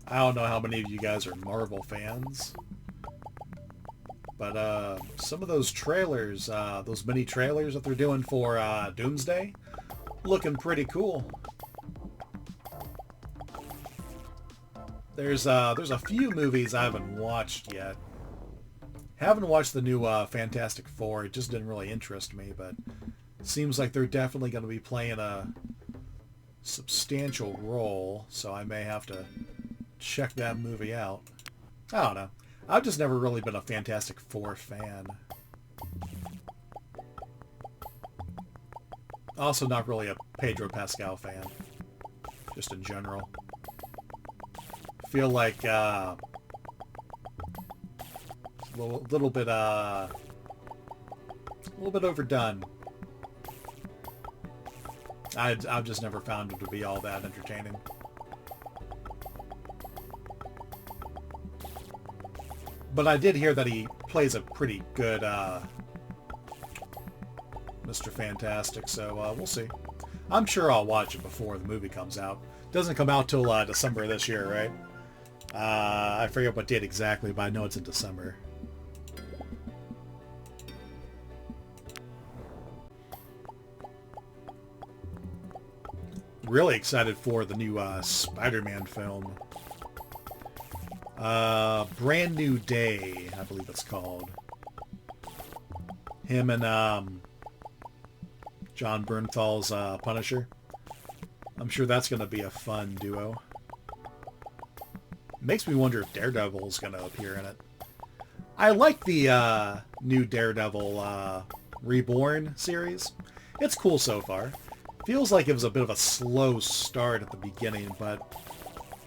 I don't know how many of you guys are Marvel fans, but some of those trailers, those mini trailers that they're doing for Doomsday, looking pretty cool. There's a few movies I haven't watched yet. Haven't watched the new Fantastic Four. It just didn't really interest me, but it seems like they're definitely going to be playing a substantial role, so I may have to check that movie out. I don't know. I've just never really been a Fantastic Four fan. Also not really a Pedro Pascal fan. Just in general. Feel like a little bit overdone. I've just never found him to be all that entertaining. But I did hear that he plays a pretty good Mr. Fantastic, so we'll see. I'm sure I'll watch it before the movie comes out. Doesn't come out till December of this year, right? I forget what date exactly, but I know it's in December. Really excited for the new Spider-Man film. Brand New Day, I believe it's called. Him and John Bernthal's Punisher. I'm sure that's going to be a fun duo. Makes me wonder if Daredevil's going to appear in it. I like the new Daredevil Reborn series. It's cool so far. Feels like it was a bit of a slow start at the beginning, but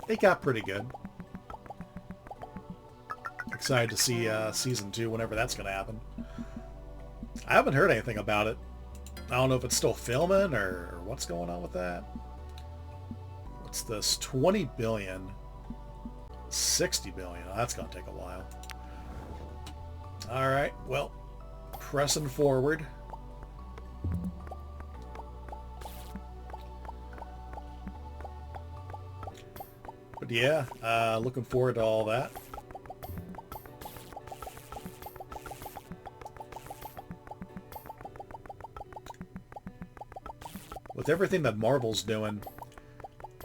it got pretty good. Excited to see season 2 whenever that's going to happen. I haven't heard anything about it. I don't know if it's still filming or what's going on with that. What's this? 20 billion. 60 billion. Oh, that's going to take a while. Alright, well, pressing forward. But yeah, looking forward to all that. With everything that Marvel's doing,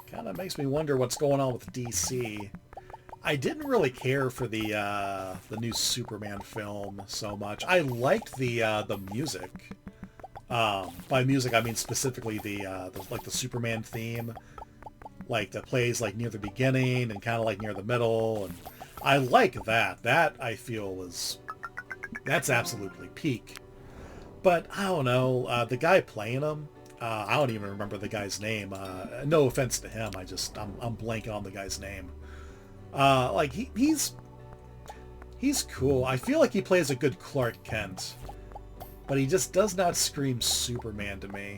kind of makes me wonder what's going on with DC. I didn't really care for the new Superman film so much. I liked the music. By music, I mean specifically the Superman theme, like that plays like near the beginning and kind of like near the middle, and I like that. That I feel that's absolutely peak. But I don't know, the guy playing him. I don't even remember the guy's name. No offense to him. I'm blanking on the guy's name. Like he's cool. I feel like he plays a good Clark Kent, but he just does not scream Superman to me.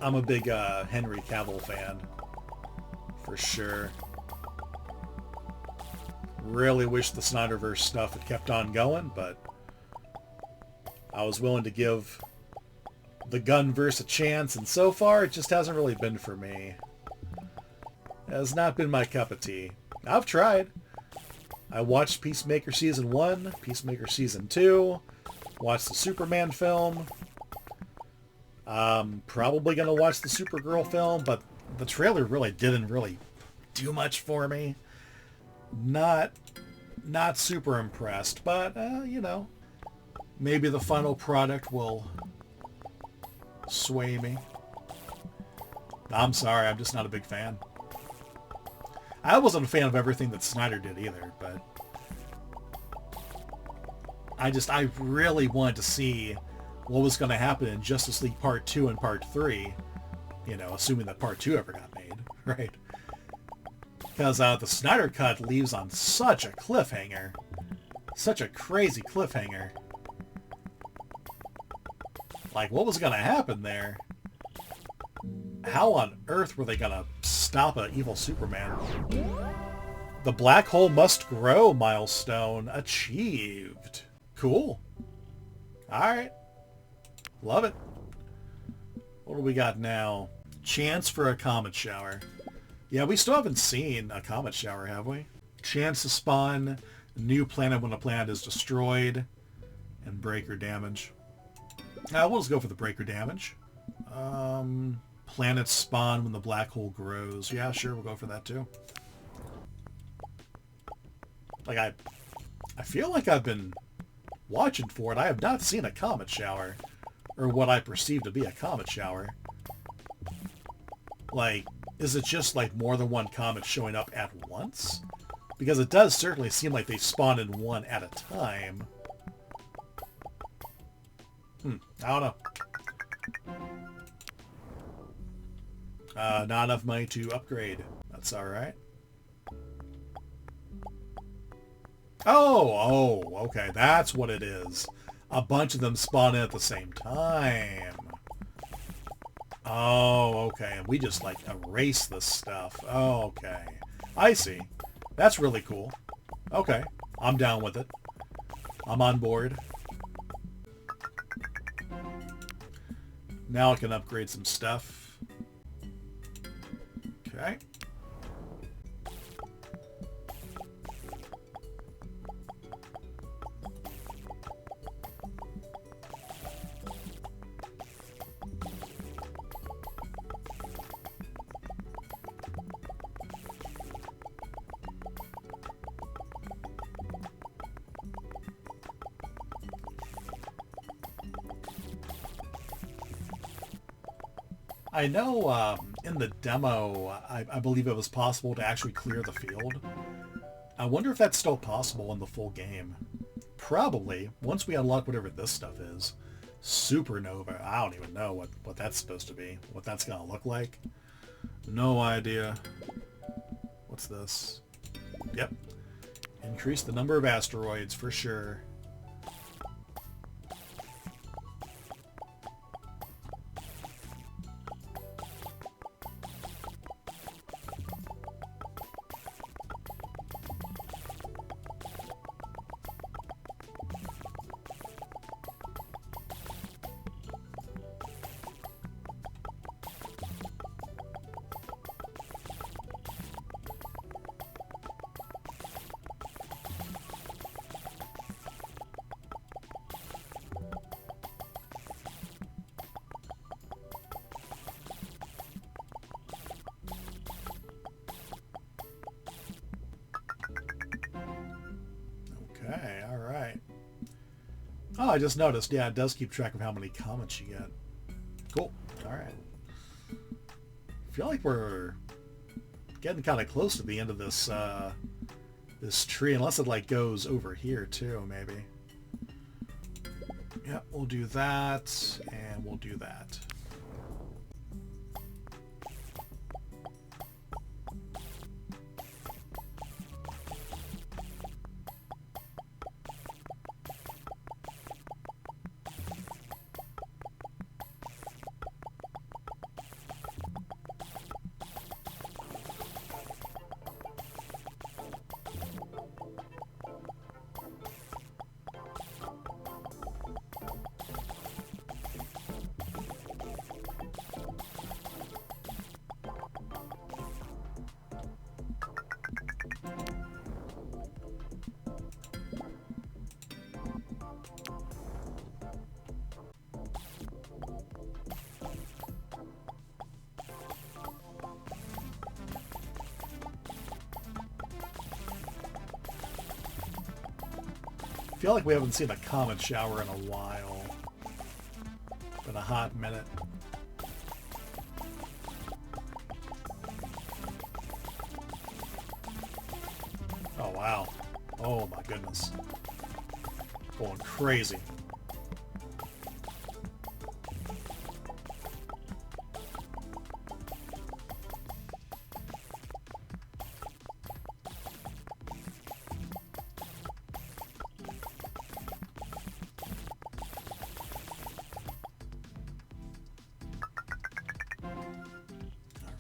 I'm a big Henry Cavill fan, for sure. Really wish the Snyderverse stuff had kept on going, but I was willing to give the Gunverse a chance, and so far it just hasn't really been for me. It has not been my cup of tea. I've tried. I watched Peacemaker Season 1, Peacemaker Season 2, watched the Superman film. Probably gonna watch the Supergirl film, but the trailer really didn't do much for me. Not super impressed, but you know, maybe the final product will sway me. I'm sorry, I'm just not a big fan. I wasn't a fan of everything that Snyder did either, but I really wanted to see what was going to happen in Justice League Part 2 and Part 3, you know, assuming that Part 2 ever got made, right? Because the Snyder Cut leaves on such a cliffhanger. Such a crazy cliffhanger. Like, what was going to happen there? How on earth were they going to stop an evil Superman? The black hole must grow milestone achieved. Cool. Alright. Love it. What do we got now? Chance for a comet shower. Yeah, we still haven't seen a comet shower, have we? Chance to spawn new planet when a planet is destroyed. And breaker damage. We'll just go for the breaker damage. Planets spawn when the black hole grows. Yeah, sure, we'll go for that too. Like, I feel like I've been watching for it. I have not seen a comet shower. Or what I perceive to be a comet shower. Like, is it just like more than one comet showing up at once? Because it does certainly seem like they spawn in one at a time. I don't know. Not enough money to upgrade. That's alright. Oh, okay. That's what it is. A bunch of them spawn in at the same time. Oh, okay. And we just, like, erase this stuff. Oh, okay. I see. That's really cool. Okay. I'm down with it. I'm on board. Now I can upgrade some stuff. Okay. I know in the demo, I believe it was possible to actually clear the field. I wonder if that's still possible in the full game. Probably, once we unlock whatever this stuff is. Supernova. I don't even know what that's supposed to be. What that's going to look like. No idea. What's this? Yep. Increase the number of asteroids, for sure. Okay, alright. Oh, I just noticed. Yeah, it does keep track of how many comments you get. Cool. Alright. I feel like we're getting kind of close to the end of this this tree, unless it like goes over here too, maybe. Yep, we'll do that, and we'll do that. I feel like we haven't seen a comet shower in a while. Been a hot minute. Oh wow. Oh my goodness. Going crazy.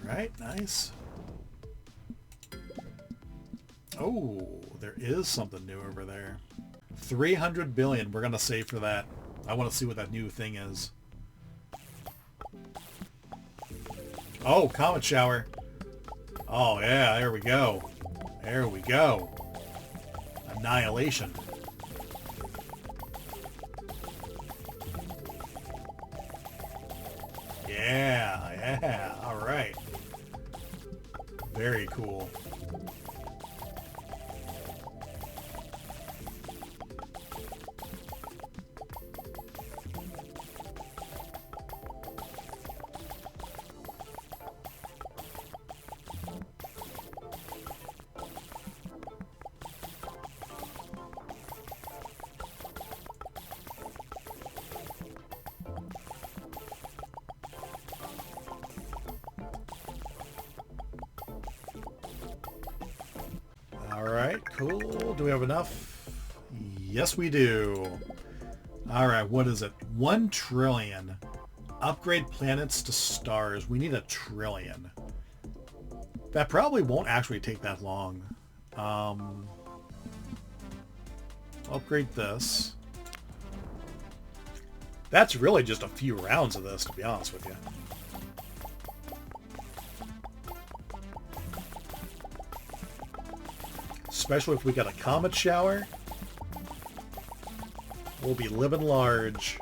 Alright, nice. Oh, there is something new over there. 300 billion. We're going to save for that. I want to see what that new thing is. Oh, comet shower. Oh, yeah, there we go. There we go. Annihilation. Yeah, yeah, all right. Very cool. Alright, cool. Do we have enough? Yes, we do. Alright, what is it? 1 trillion. Upgrade planets to stars. We need 1 trillion. That probably won't actually take that long. Upgrade this. That's really just a few rounds of this, to be honest with you. Especially if we got a comet shower. We'll be living large.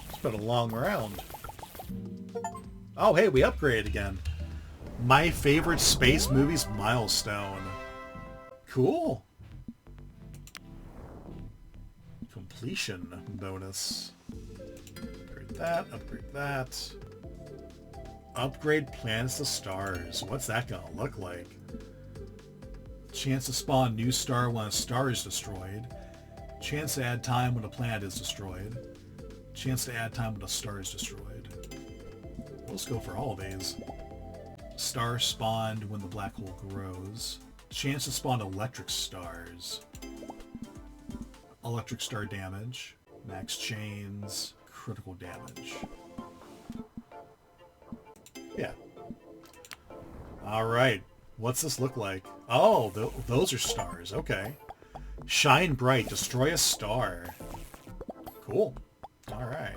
It's been a long round. Oh, hey, we upgraded again. My favorite space movies milestone. Cool. Completion bonus. Upgrade that, upgrade that. Upgrade planets to stars. What's that gonna look like? Chance to spawn a new star when a star is destroyed. Chance to add time when a planet is destroyed. Chance to add time when a star is destroyed. Let's go for all of these. Star spawned when the black hole grows. Chance to spawn electric stars. Electric star damage. Max chains. Critical damage. Yeah. Alright. What's this look like? Oh, those are stars. Okay. Shine bright. Destroy a star. Cool. Alright.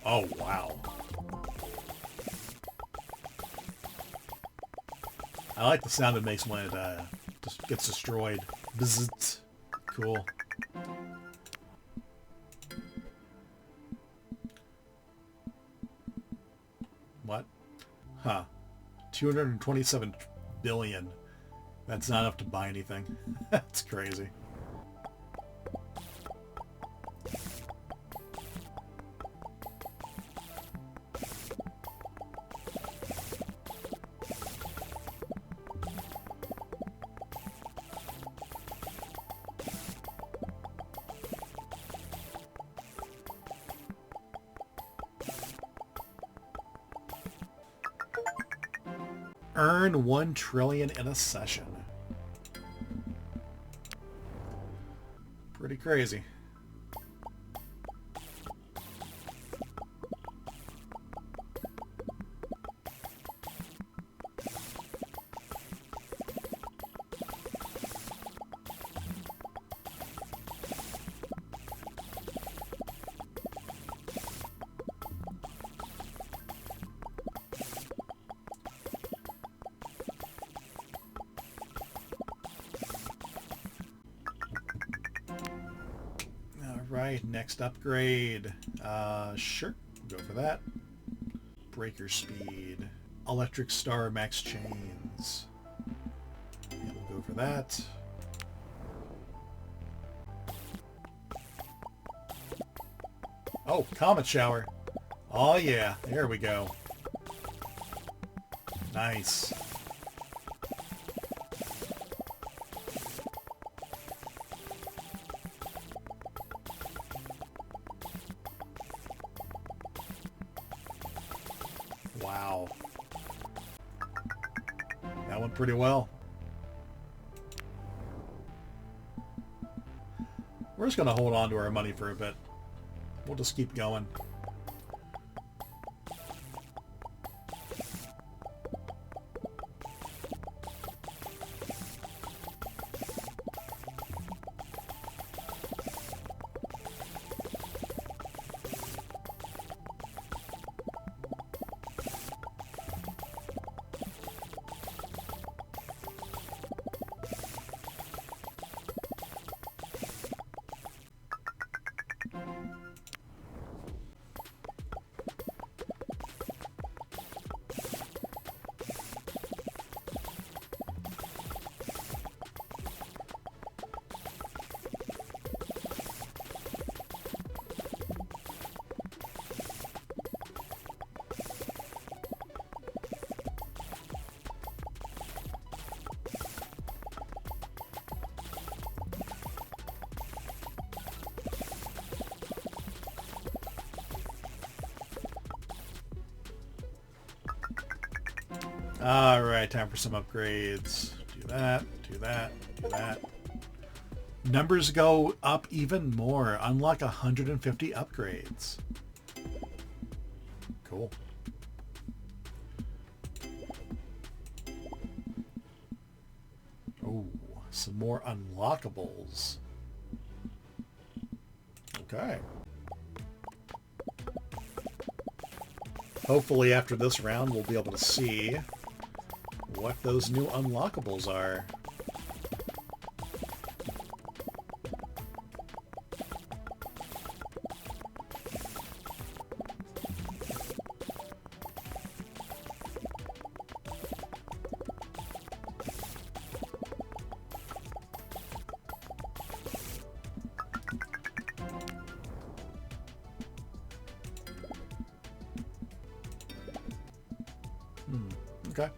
Oh, wow. I like the sound it makes when it just gets destroyed. Bzzzt. Cool. What? Huh. 227 billion. That's not enough to buy anything. That's crazy. Earn 1 trillion in a session. Pretty crazy. Right, next upgrade. Sure, we'll go for that. Breaker speed. Electric star max chains. Yeah, we'll go for that. Oh, comet shower. Oh yeah, there we go. Nice. Wow. That went pretty well. We're just going to hold on to our money for a bit. We'll just keep going. Alright, time for some upgrades. Do that, do that, do that. Numbers go up even more. Unlock 150 upgrades. Cool. Oh, some more unlockables. Okay. Hopefully after this round we'll be able to see what those new unlockables are. Okay.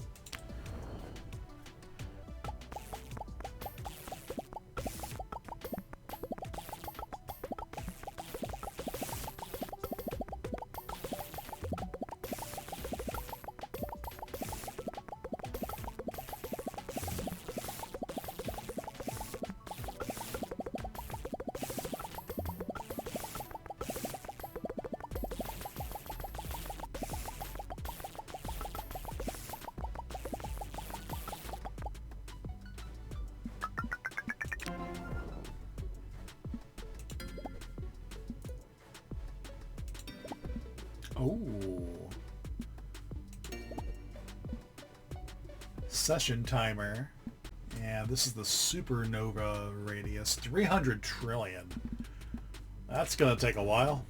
Oh. Session timer. Yeah, this is the supernova radius. 300 trillion. That's gonna take a while.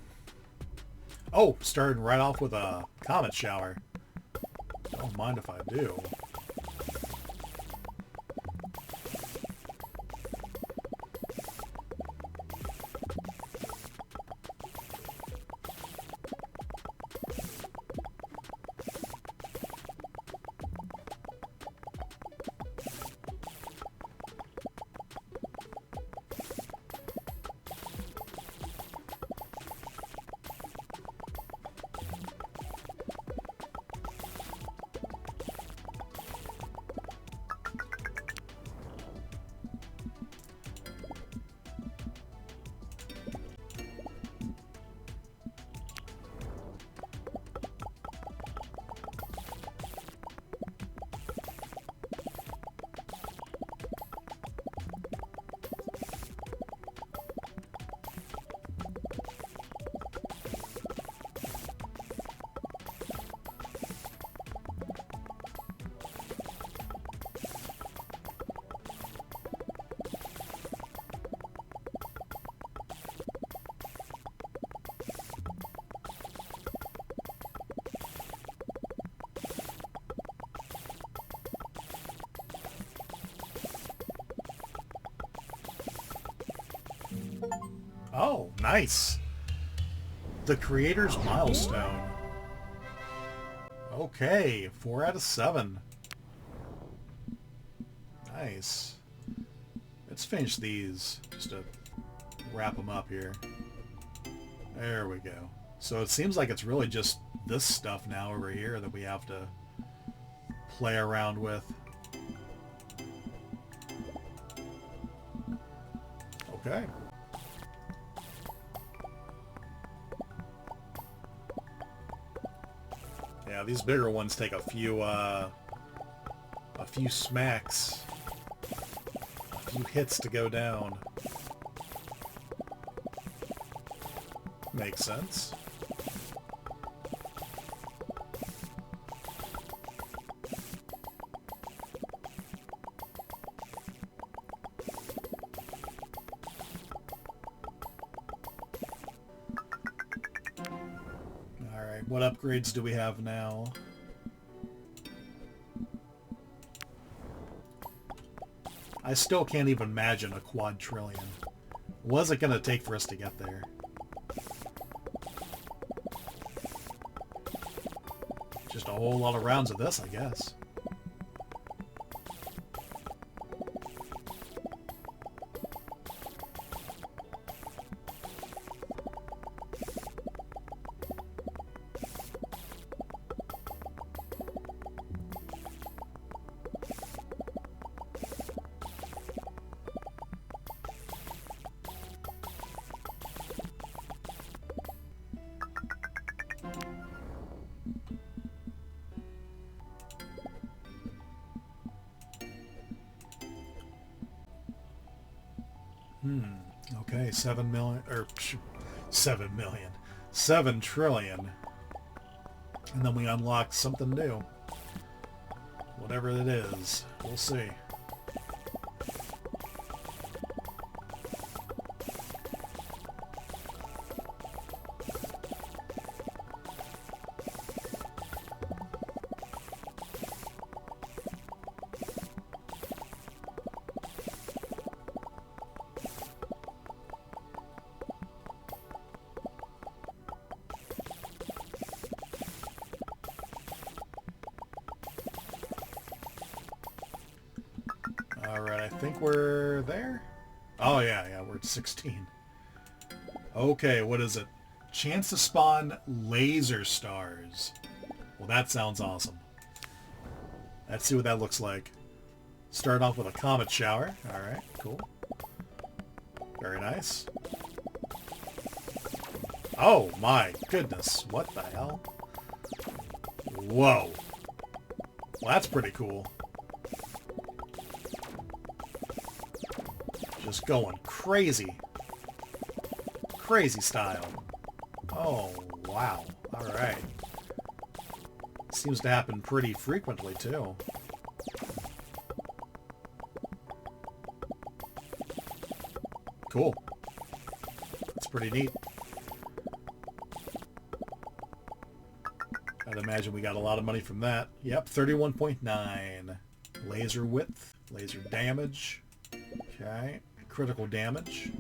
Oh, starting right off with a comet shower. Don't mind if I do. Oh, nice. The creator's milestone. Okay, 4 out of 7. Nice. Let's finish these just to wrap them up here. There we go. So it seems like it's really just this stuff now over here that we have to play around with. Okay. Yeah, these bigger ones take a few smacks, a few hits to go down. Makes sense. Alright, what upgrades do we have now? I still can't even imagine a quadrillion. What's it gonna take for us to get there? Just a whole lot of rounds of this, I guess. Okay, 7 million, or 7 million. 7 trillion. And then we unlock something new. Whatever it is. We'll see. Alright, I think we're there. Oh, yeah, we're at 16. Okay, what is it? Chance to spawn laser stars. Well, that sounds awesome. Let's see what that looks like. Start off with a comet shower. Alright, cool. Very nice. Oh, my goodness. What the hell? Whoa. Well, that's pretty cool. Just going crazy. Crazy style. Oh, wow. Alright. Seems to happen pretty frequently, too. Cool. That's pretty neat. I'd imagine we got a lot of money from that. Yep, 31.9. Laser width. Laser damage. Okay. Critical damage.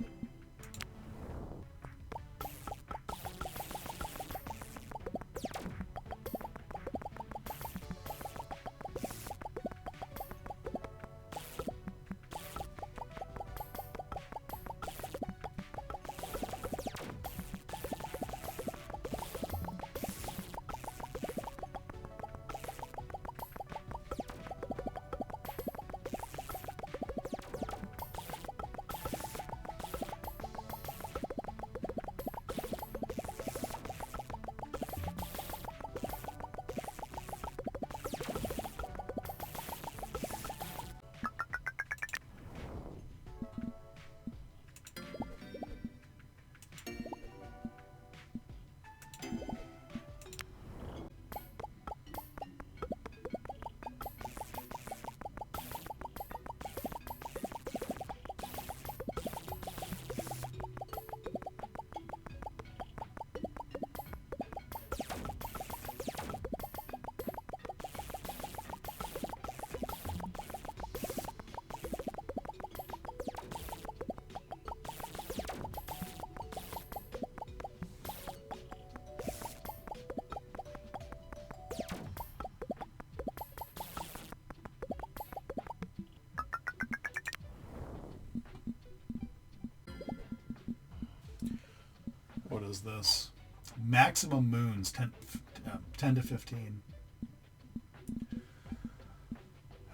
What is this? Maximum moons, 10 to 15.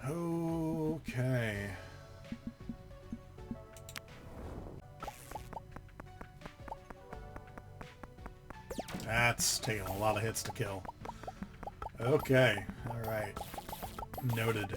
Okay. That's taking a lot of hits to kill. Okay, alright. Noted.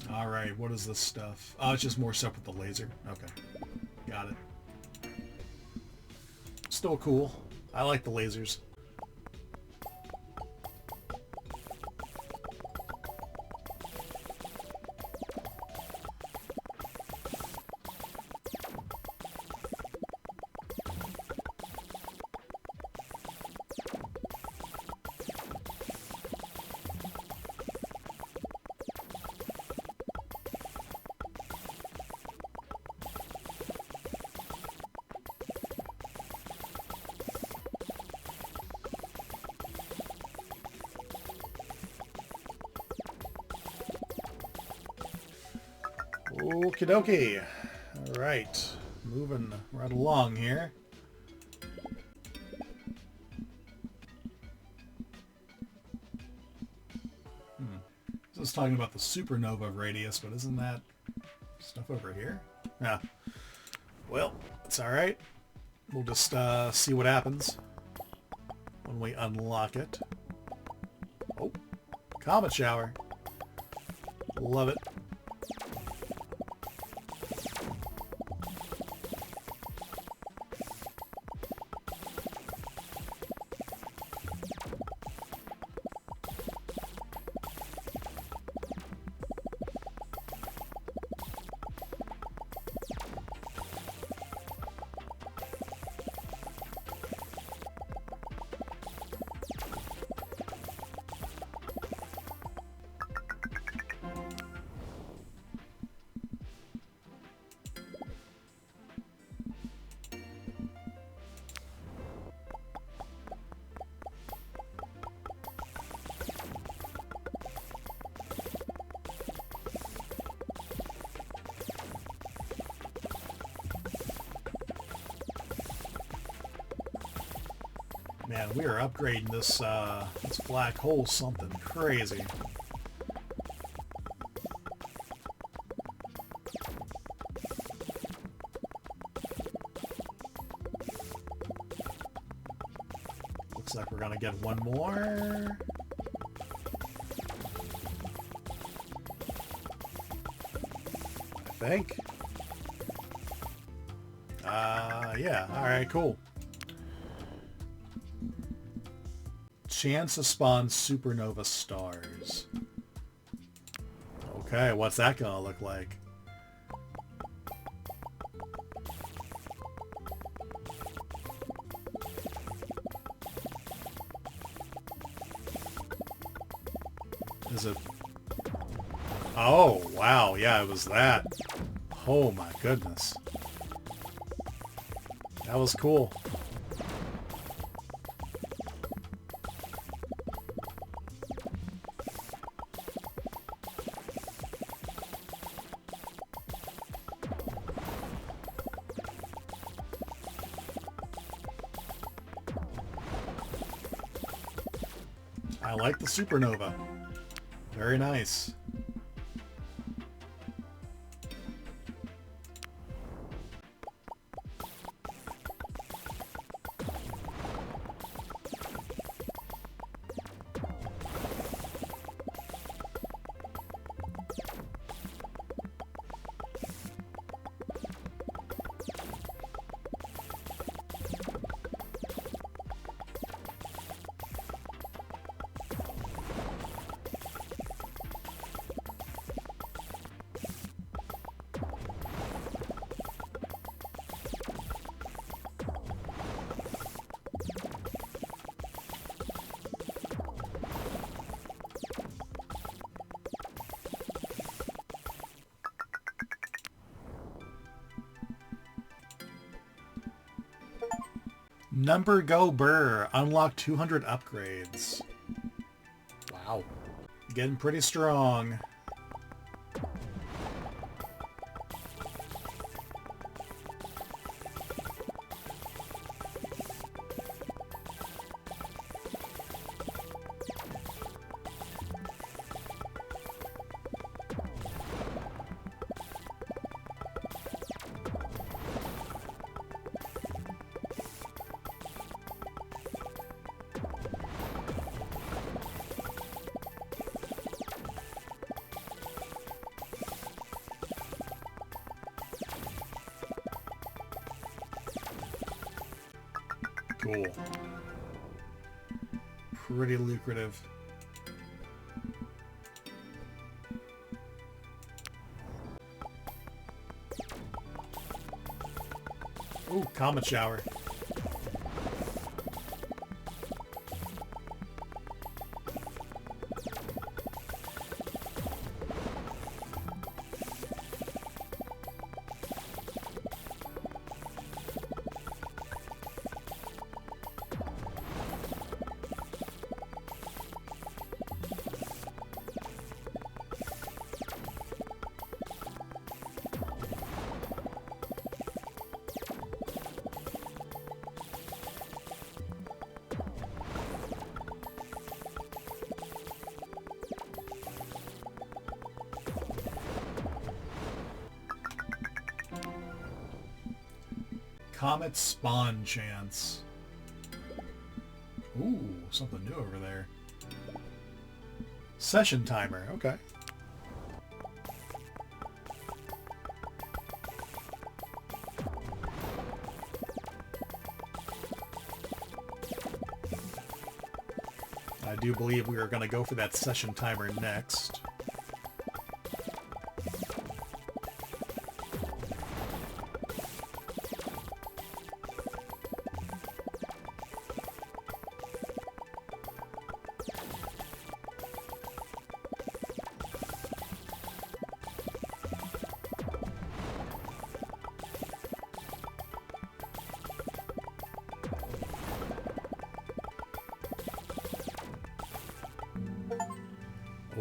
Alright, what is this stuff? Oh, it's just more stuff with the laser. Okay. Got it. Still cool. I like the lasers. Okie dokie. Alright. Moving right along here. This is talking about the supernova radius, but isn't that stuff over here? Yeah. Well, it's alright. We'll just see what happens when we unlock it. Oh, comet shower. Love it. Man, we are upgrading this this black hole something crazy. Looks like we're gonna get one more. I think. Yeah, alright, cool. Chance to spawn supernova stars. Okay, what's that gonna look like? Is it... Oh, wow, yeah, it was that. Oh my goodness. That was cool. I like the supernova. Very nice. Number Go Burr. Unlock 200 upgrades. Wow. Getting pretty strong. Cool. Pretty lucrative. Ooh, comet shower. Comet spawn chance. Ooh, something new over there. Session timer, okay. I do believe we are going to go for that session timer next.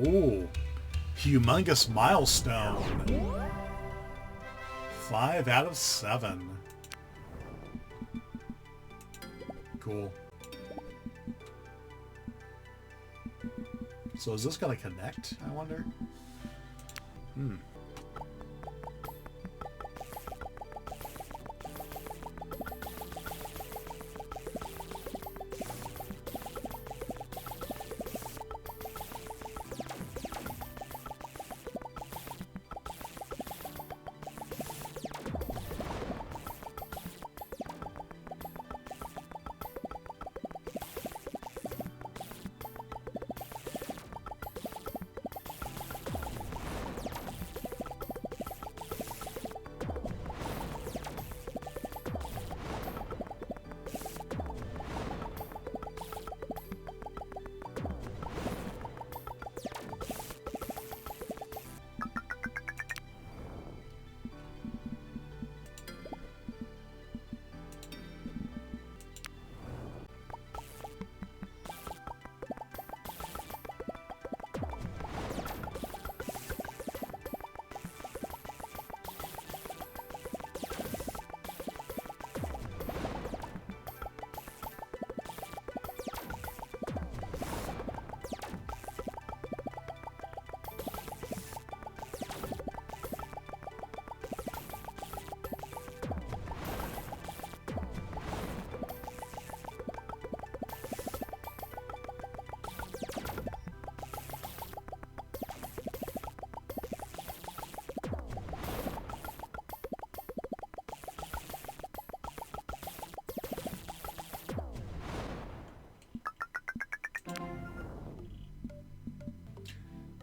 Ooh, humongous milestone. 5 out of 7. Cool. So is this going to connect, I wonder?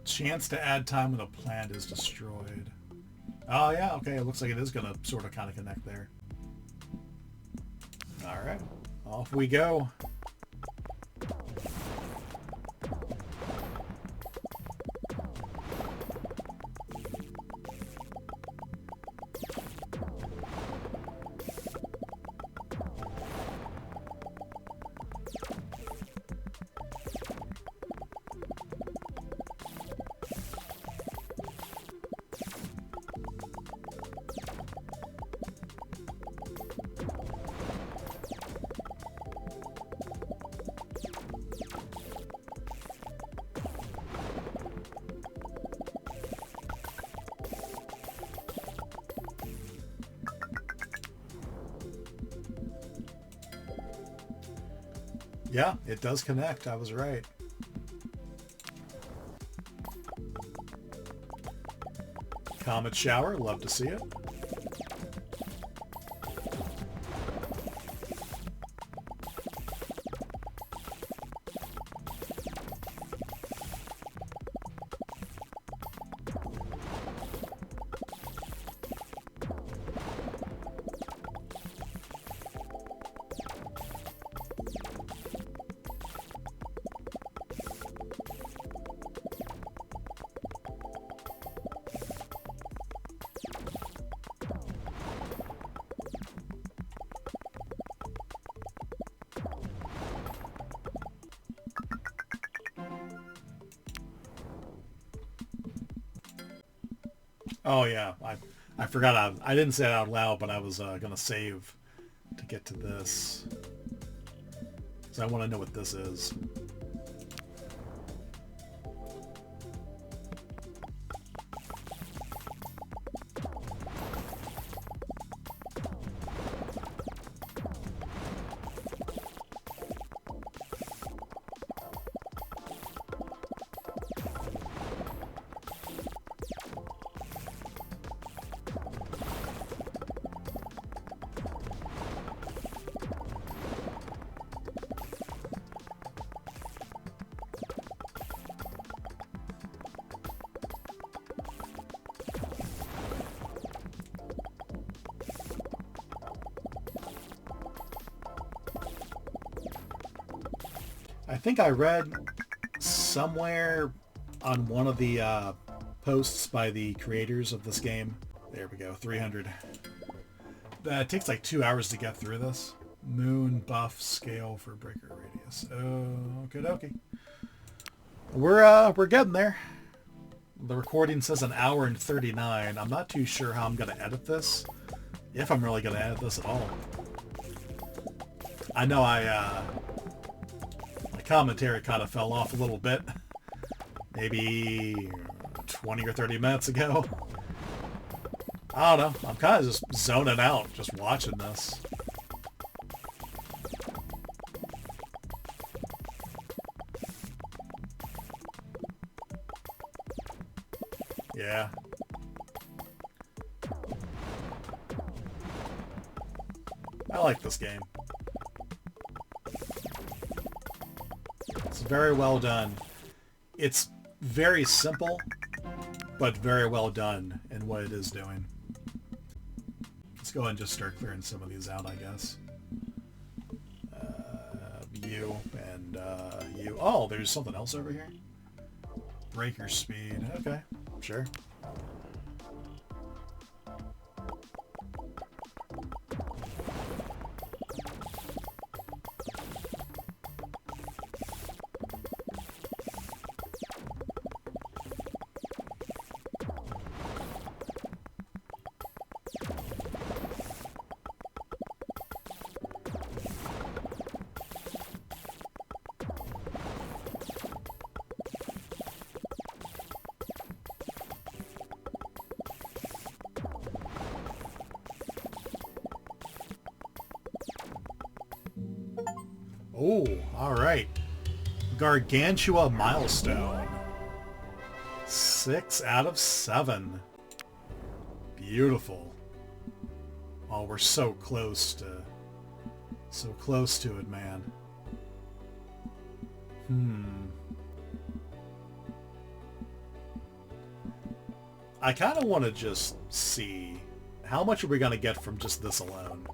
Chance to add time when a plant is destroyed. Oh yeah, okay, it looks like it is going to sort of kind of connect there. Alright, off we go. Yeah, it does connect. I was right. Comet shower. Love to see it. Oh yeah, I forgot. I didn't say it out loud, but I was gonna save to get to this, because I want to know what this is. I think I read somewhere on one of the posts by the creators of this game. There we go, 300. It takes like 2 hours to get through this. Moon buff scale for breaker radius. Okie dokie. We're getting there. The recording says 1 hour and 39. I'm not too sure how I'm going to edit this. If I'm really going to edit this at all. I know my commentary kind of fell off a little bit. Maybe 20 or 30 minutes ago. I don't know. I'm kind of just zoning out, just watching this. Yeah. I like this game. It's very well done. It's very simple, but very well done in what it is doing. Let's go ahead and just start clearing some of these out, I guess. You and you. Oh, there's something else over here. Breaker speed. Okay, sure. Oh, alright. Gargantua milestone. 6 out of 7. Beautiful. Oh, we're so close to it, man. I kind of want to just see how much are we going to get from just this alone.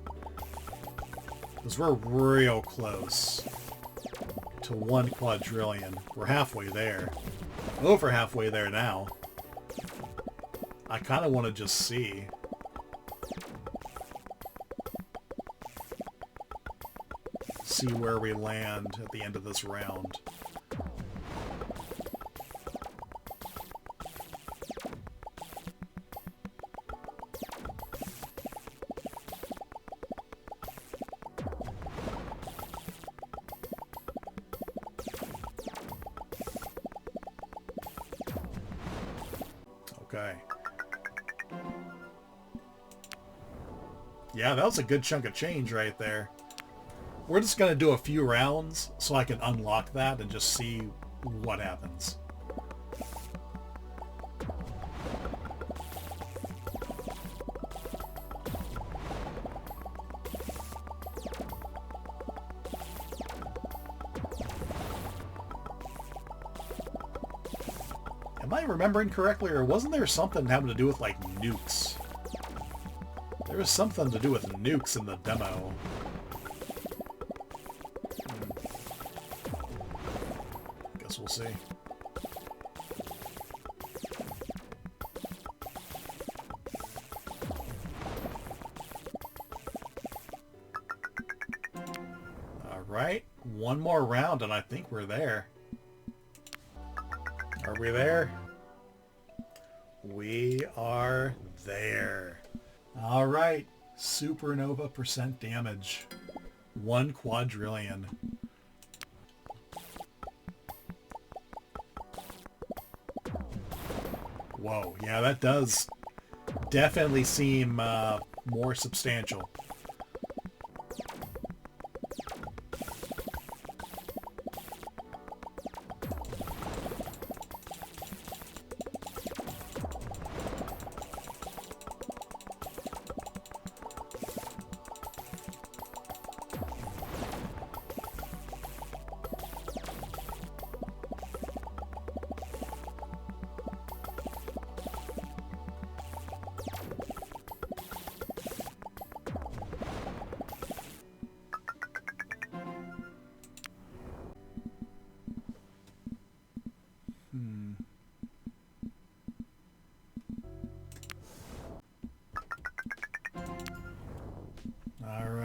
Because we're real close to 1 quadrillion. We're halfway there. Over halfway there now. I kind of want to just see. See where we land at the end of this round. Okay. Yeah, that was a good chunk of change right there. We're just going to do a few rounds so I can unlock that and just see what happens. Am I remembering correctly, or wasn't there something having to do with, like, nukes? There was something to do with nukes in the demo. Guess we'll see. Alright, one more round and I think we're there. Are we there? We are there. Alright, supernova percent damage. 1 quadrillion. Whoa, yeah, that does definitely seem more substantial.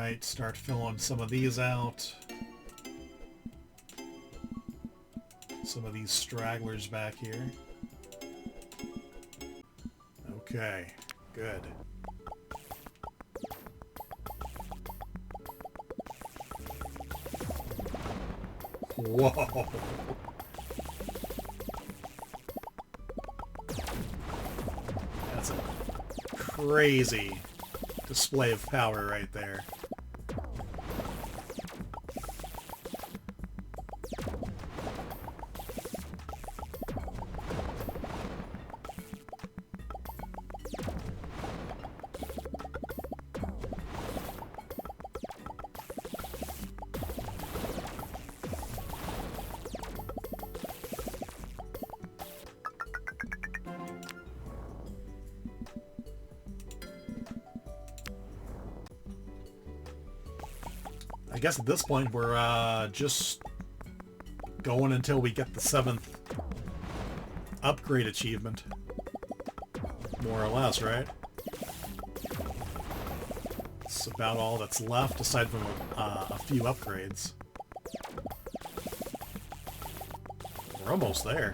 Alright, start filling some of these out. Some of these stragglers back here. Okay, good. Whoa! That's a crazy display of power right there. I guess at this point we're just going until we get the 7th upgrade achievement. More or less, right? It's about all that's left aside from a few upgrades. We're almost there.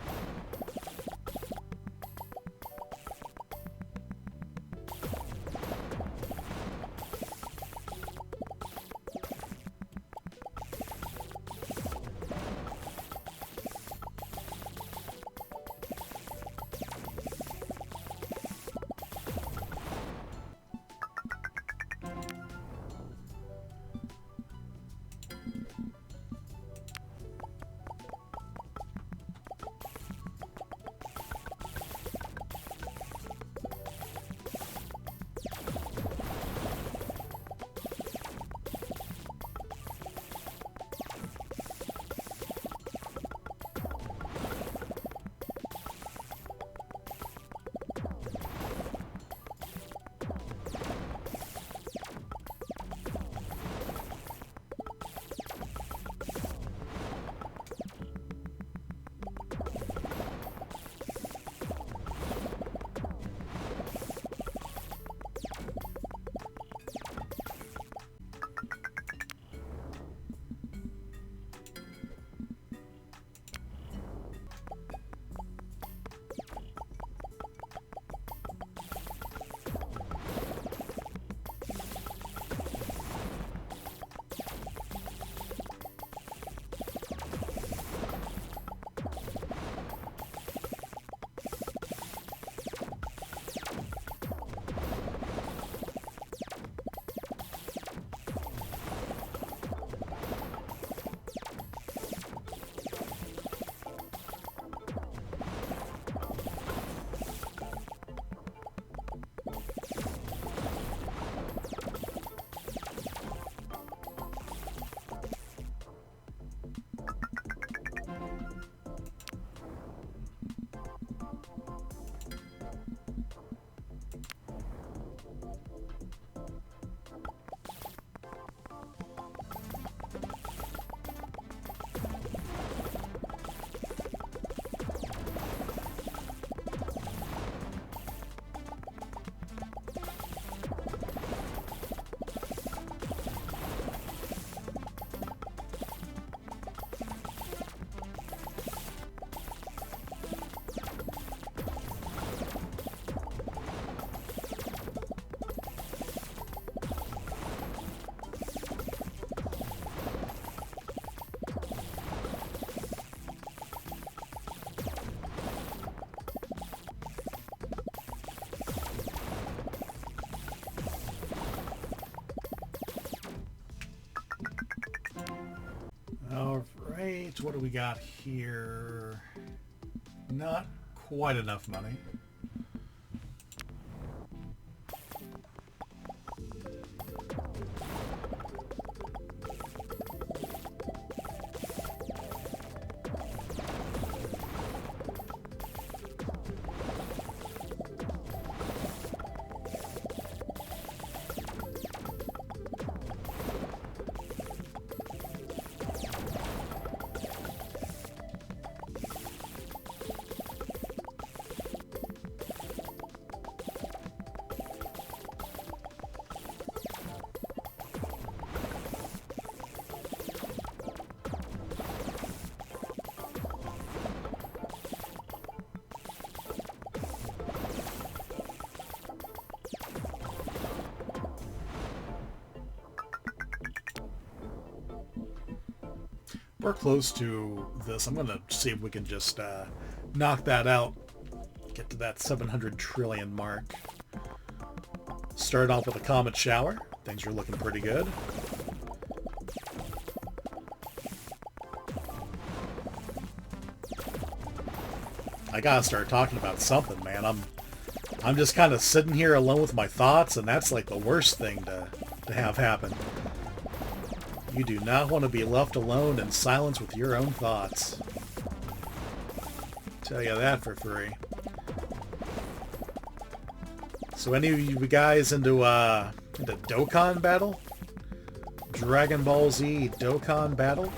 Alright, what do we got here? Not quite enough money. We're close to this. I'm going to see if we can just knock that out. Get to that 700 trillion mark. Start off with a comet shower. Things are looking pretty good. I gotta start talking about something, man. I'm just kind of sitting here alone with my thoughts, and that's like the worst thing to have happen. You do not want to be left alone in silence with your own thoughts. Tell you that for free. So any of you guys into Dokkan Battle? Dragon Ball Z Dokkan Battle?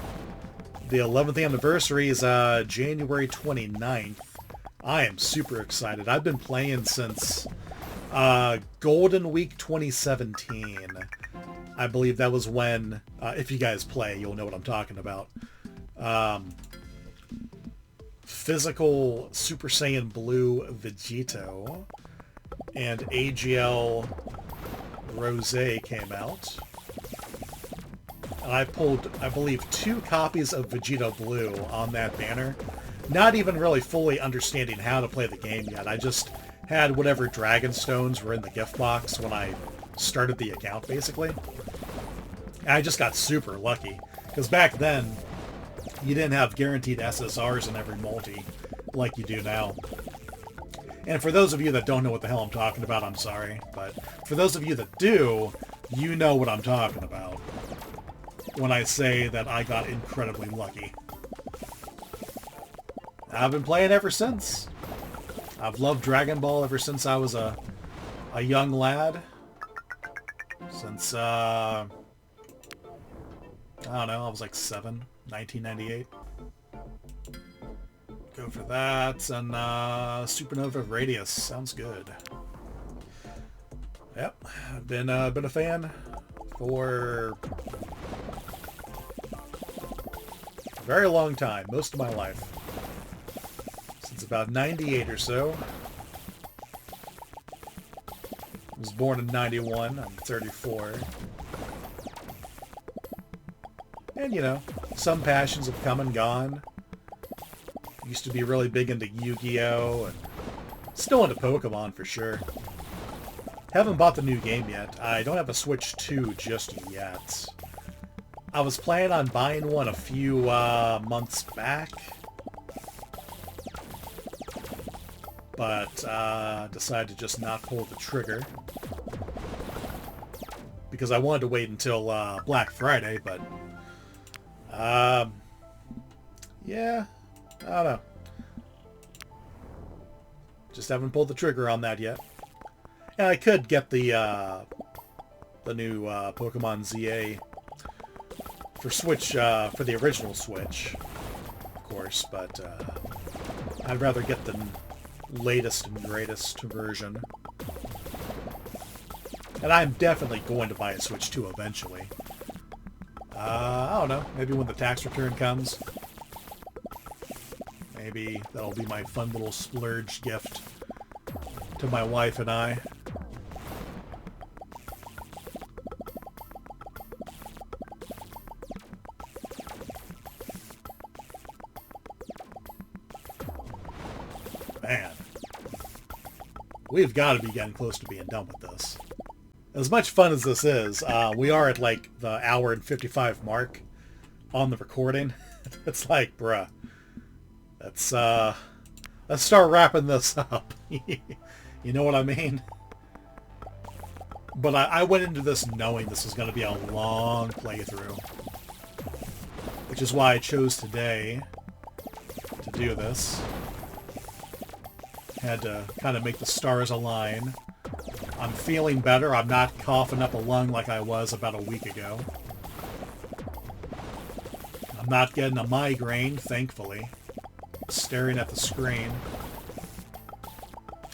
The 11th anniversary is January 29th. I am super excited. I've been playing since Golden Week 2017. I believe that was when, if you guys play, you'll know what I'm talking about. Physical Super Saiyan Blue Vegito and AGL Rose came out. And I pulled, I believe, 2 copies of Vegito Blue on that banner. Not even really fully understanding how to play the game yet. I just had whatever Dragon Stones were in the gift box when I started the account, basically. And I just got super lucky. Because back then, you didn't have guaranteed SSRs in every multi like you do now. And for those of you that don't know what the hell I'm talking about, I'm sorry. But for those of you that do, you know what I'm talking about when I say that I got incredibly lucky. I've been playing ever since. I've loved Dragon Ball ever since I was a young lad. Since, I don't know, I was like 7, 1998. Go for that, and Supernova Radius. Sounds good. Yep, I've been a fan for a very long time, most of my life. Since about 98 or so. I was born in 91, I'm 34. And, you know, some passions have come and gone. Used to be really big into Yu-Gi-Oh! And still into Pokemon for sure. Haven't bought the new game yet. I don't have a Switch 2 just yet. I was planning on buying one a few months back. But decided to just not pull the trigger. Because I wanted to wait until Black Friday, but... yeah, I don't know. Just haven't pulled the trigger on that yet. And I could get the new Pokemon ZA for Switch, for the original Switch, of course, but I'd rather get the latest and greatest version. And I'm definitely going to buy a Switch 2 eventually. I don't know, maybe when the tax return comes. Maybe that'll be my fun little splurge gift to my wife and I. Man. We've got to be getting close to being done with this. As much fun as this is, we are at like the hour and 55 mark on the recording. It's like, bruh, let's start wrapping this up. You know what I mean? But I went into this knowing this was going to be a long playthrough, which is why I chose today to do this. Had to kind of make the stars align. I'm feeling better. I'm not coughing up a lung like I was about a week ago. I'm not getting a migraine, thankfully. Staring at the screen.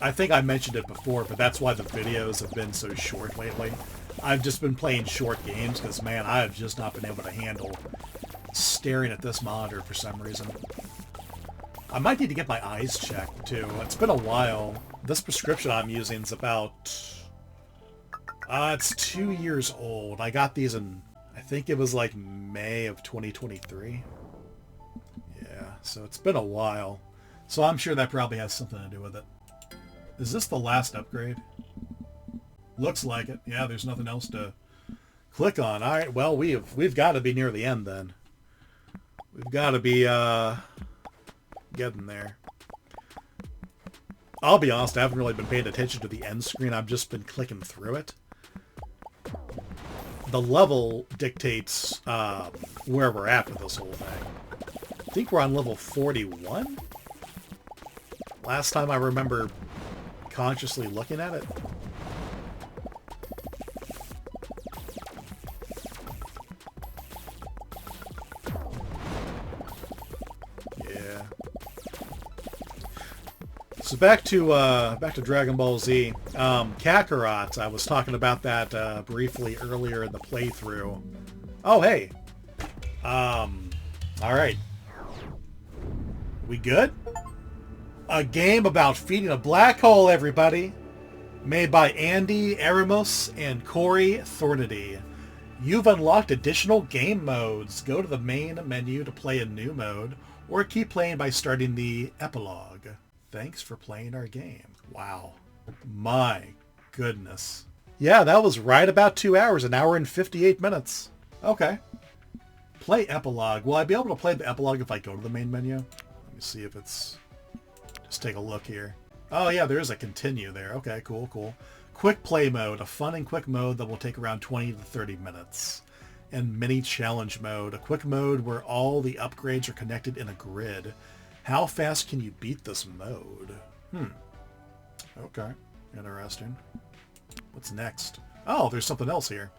I think I mentioned it before, but that's why the videos have been so short lately. I've just been playing short games because, man, I have just not been able to handle staring at this monitor for some reason. I might need to get my eyes checked, too. It's been a while. This prescription I'm using is about... it's 2 years old. I got these in, I think it was like May of 2023. so it's been a while. So I'm sure that probably has something to do with it. Is this the last upgrade? Looks like it. Yeah, there's nothing else to click on. All right, well, we've got to be near the end then. We've got to be getting there. I'll be honest, I haven't really been paying attention to the end screen. I've just been clicking through it. The level dictates where we're at with this whole thing. I think we're on level 41? Last time I remember consciously looking at it. Yeah. So back to Dragon Ball Z. Kakarot, I was talking about that briefly earlier in the playthrough. Oh, hey. All right. We good? A game about feeding a black hole, everybody. Made by Andy Eramos and Corey Thornady. You've unlocked additional game modes. Go to the main menu to play a new mode, or keep playing by starting the epilogue. Thanks for playing our game. Wow. My goodness. Yeah, that was right about 2 hours, an hour and 58 minutes. Okay. Play epilogue. Will I be able to play the epilogue if I go to the main menu? Let me see if it's... Just take a look here. Oh yeah, there is a continue there. Okay, cool, cool. Quick play mode, a fun and quick mode that will take around 20 to 30 minutes. And mini challenge mode, a quick mode where all the upgrades are connected in a grid. How fast can you beat this mode? Okay, interesting. What's next? Oh, there's something else here.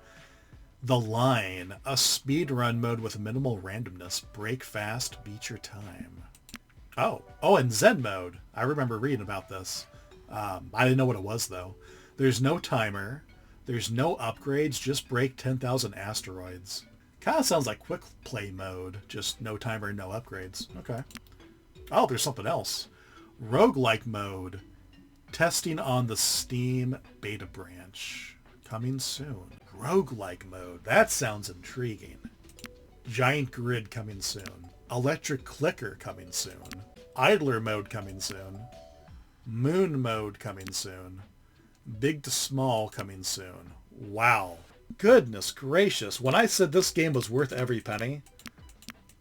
The Line, a speedrun mode with minimal randomness. Break fast, beat your time. Oh, and Zen mode. I remember reading about this. I didn't know what it was, though. There's no timer. There's no upgrades. Just break 10,000 asteroids. Kind of sounds like quick play mode. Just no timer, no upgrades. Okay. Oh, there's something else. Roguelike mode. Testing on the Steam beta branch. Coming soon. Roguelike mode. That sounds intriguing. Giant grid coming soon. Electric clicker coming soon. Idler mode coming soon. Moon mode coming soon. Big to small coming soon. Wow. Goodness gracious. When I said this game was worth every penny,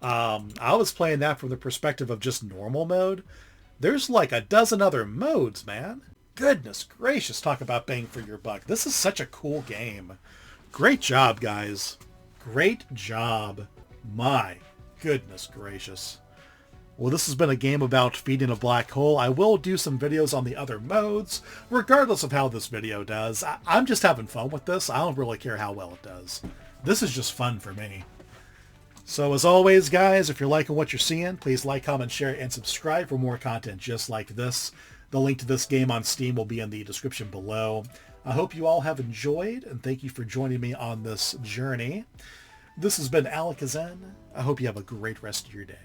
I was playing that from the perspective of just normal mode. There's like a dozen other modes, man. Goodness gracious. Talk about bang for your buck. This is such a cool game. Great job, guys. Great job. My goodness gracious. Well, this has been a game about feeding a black hole. I will do some videos on the other modes, regardless of how this video does. I'm just having fun with this. I don't really care how well it does. This is just fun for me. So as always, guys, if you're liking what you're seeing, please like, comment, share, and subscribe for more content just like this. The link to this game on Steam will be in the description below. I hope you all have enjoyed, and thank you for joining me on this journey. This has been Alakazam. I hope you have a great rest of your day.